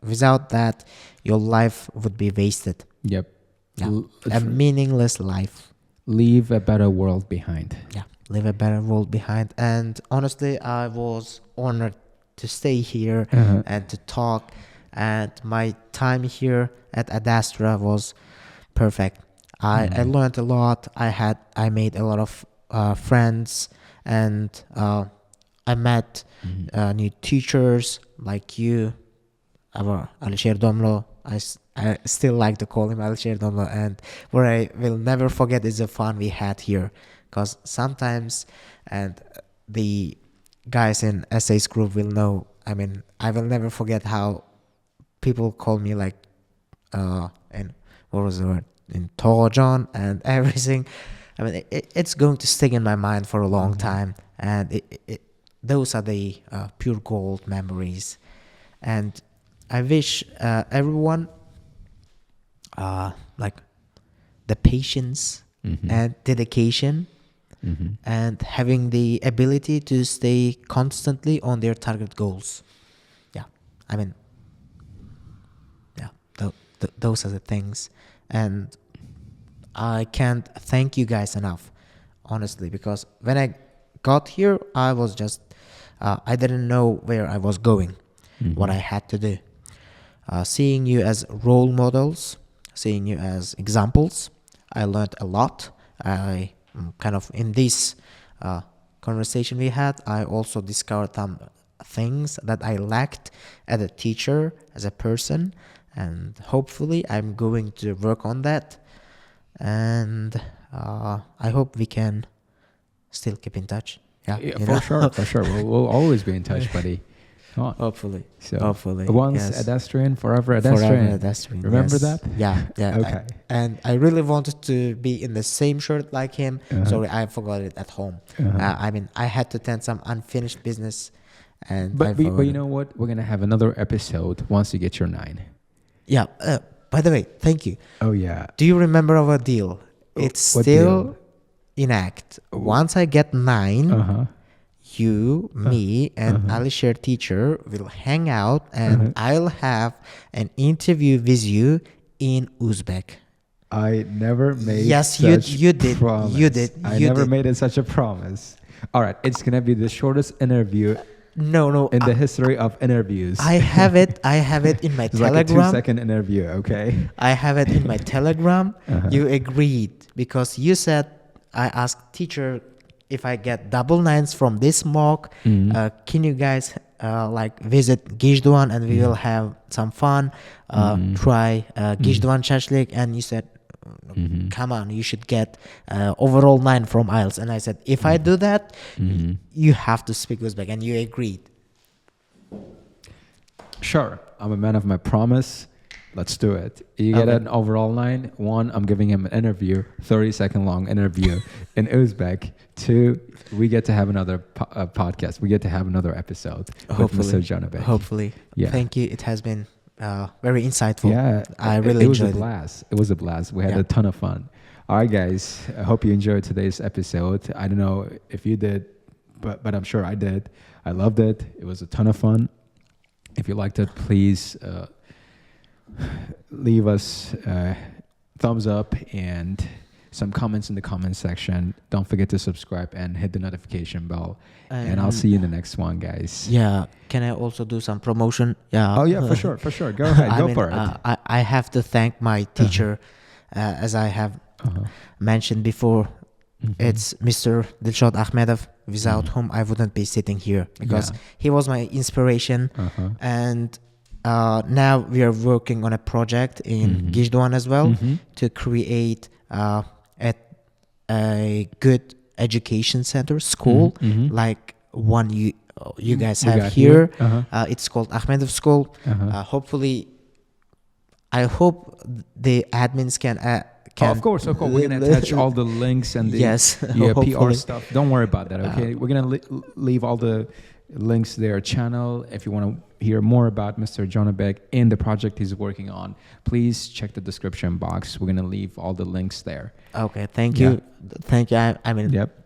Without that, your life would be wasted. Yep. Yeah. A meaningless life. Leave a better world behind. Yeah. Leave a better world behind. And honestly, I was honored to stay here and to talk. And my time here at Ad Astra was perfect. I learned a lot. I made a lot of friends, and I met new teachers like you, our Alisher Domlo. I still like to call him Alisher Domlo, and what I will never forget is the fun we had here, because sometimes, and the guys in essays group will know, I mean, I will never forget how people call me like and what was the word, in Tojon and everything. I mean, it's going to stick in my mind for a long time, and those are the pure gold memories. And I wish everyone like the patience and dedication and having the ability to stay constantly on their target goals. Yeah, I mean, yeah, those are the things. And I can't thank you guys enough, honestly, because when I got here, I was just, I didn't know where I was going, what I had to do. Seeing you as role models, seeing you as examples, I learned a lot. I kind of, in this conversation we had, I also discovered some things that I lacked as a teacher, as a person, and hopefully I'm going to work on that. And I hope we can still keep in touch. Yeah, for sure. We'll always be in touch, buddy. Come on. Hopefully. So hopefully. Once yes. Ad Astrian, forever Ad Astrian. Forever Ad Astrian. Remember yes. that? Yeah. Okay. And I really wanted to be in the same shirt like him. Sorry, I forgot it at home. I mean, I had to attend some unfinished business. But you know what? We're going to have another episode once you get your 9. Yeah. By the way, thank you. Oh, yeah. Do you remember our deal? It's what still deal? in act. Once I get 9, you, me, and Alisher teacher will hang out, and I'll have an interview with you in Uzbek. I never made yes, such you did. promise. You did. I never made it such a promise. All right, it's gonna be the shortest interview. No. In the history of interviews. I have it in my it's Telegram. Like a 2-second interview, okay? I have it in my Telegram. You agreed because you said, I asked teacher, if I get double 9s from this mock, can you guys like visit Gijduan and we will have some fun, try Gijduan Shashlik? And you said, come on, you should get overall 9 from IELTS. And I said, if I do that, you have to speak Uzbek, and you agreed. Sure, I'm a man of my promise. Let's do it. You get an overall 9. 1, I'm giving him an interview, 30-second long interview in Uzbek. 2, we get to have another podcast. We get to have another episode with Mr. Jonibek. Hopefully. Yeah. Thank you. It has been very insightful. Yeah, I really enjoyed it. It was a blast. We had a ton of fun. All right, guys. I hope you enjoyed today's episode. I don't know if you did, but I'm sure I did. I loved it. It was a ton of fun. If you liked it, please leave us thumbs up and some comments in the comment section. Don't forget to subscribe and hit the notification bell. And I'll see you in the next one, guys. Yeah. Can I also do some promotion? Yeah. Oh, yeah, for sure. Go ahead. Go for it. I have to thank my teacher, as I have mentioned before. It's Mr. Dilshad Ahmedov, without whom I wouldn't be sitting here, because he was my inspiration. And now we are working on a project in Gijduan as well to create a good education center, school, like one you guys have here. It's called Ahmedov School. Hopefully, I hope the admins can of course. We're going to attach all the links and the PR stuff. Don't worry about that, okay? We're going to leave all the links to their channel. If you want to hear more about Mr. Jonibek and the project he's working on, please check the description box. We're going to leave all the links there. Okay, thank you. Thank you. I mean, Yep.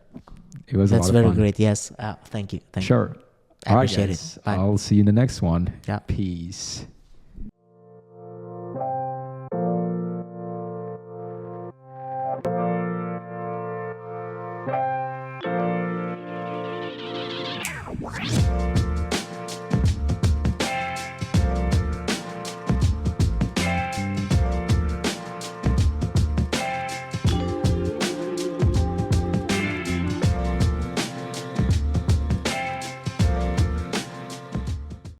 It was a lot that's of very fun. great. Yes. Thank you. Thank you. Sure. I All right, appreciate guys. it. Bye. I'll see you in the next one. Yeah. Peace.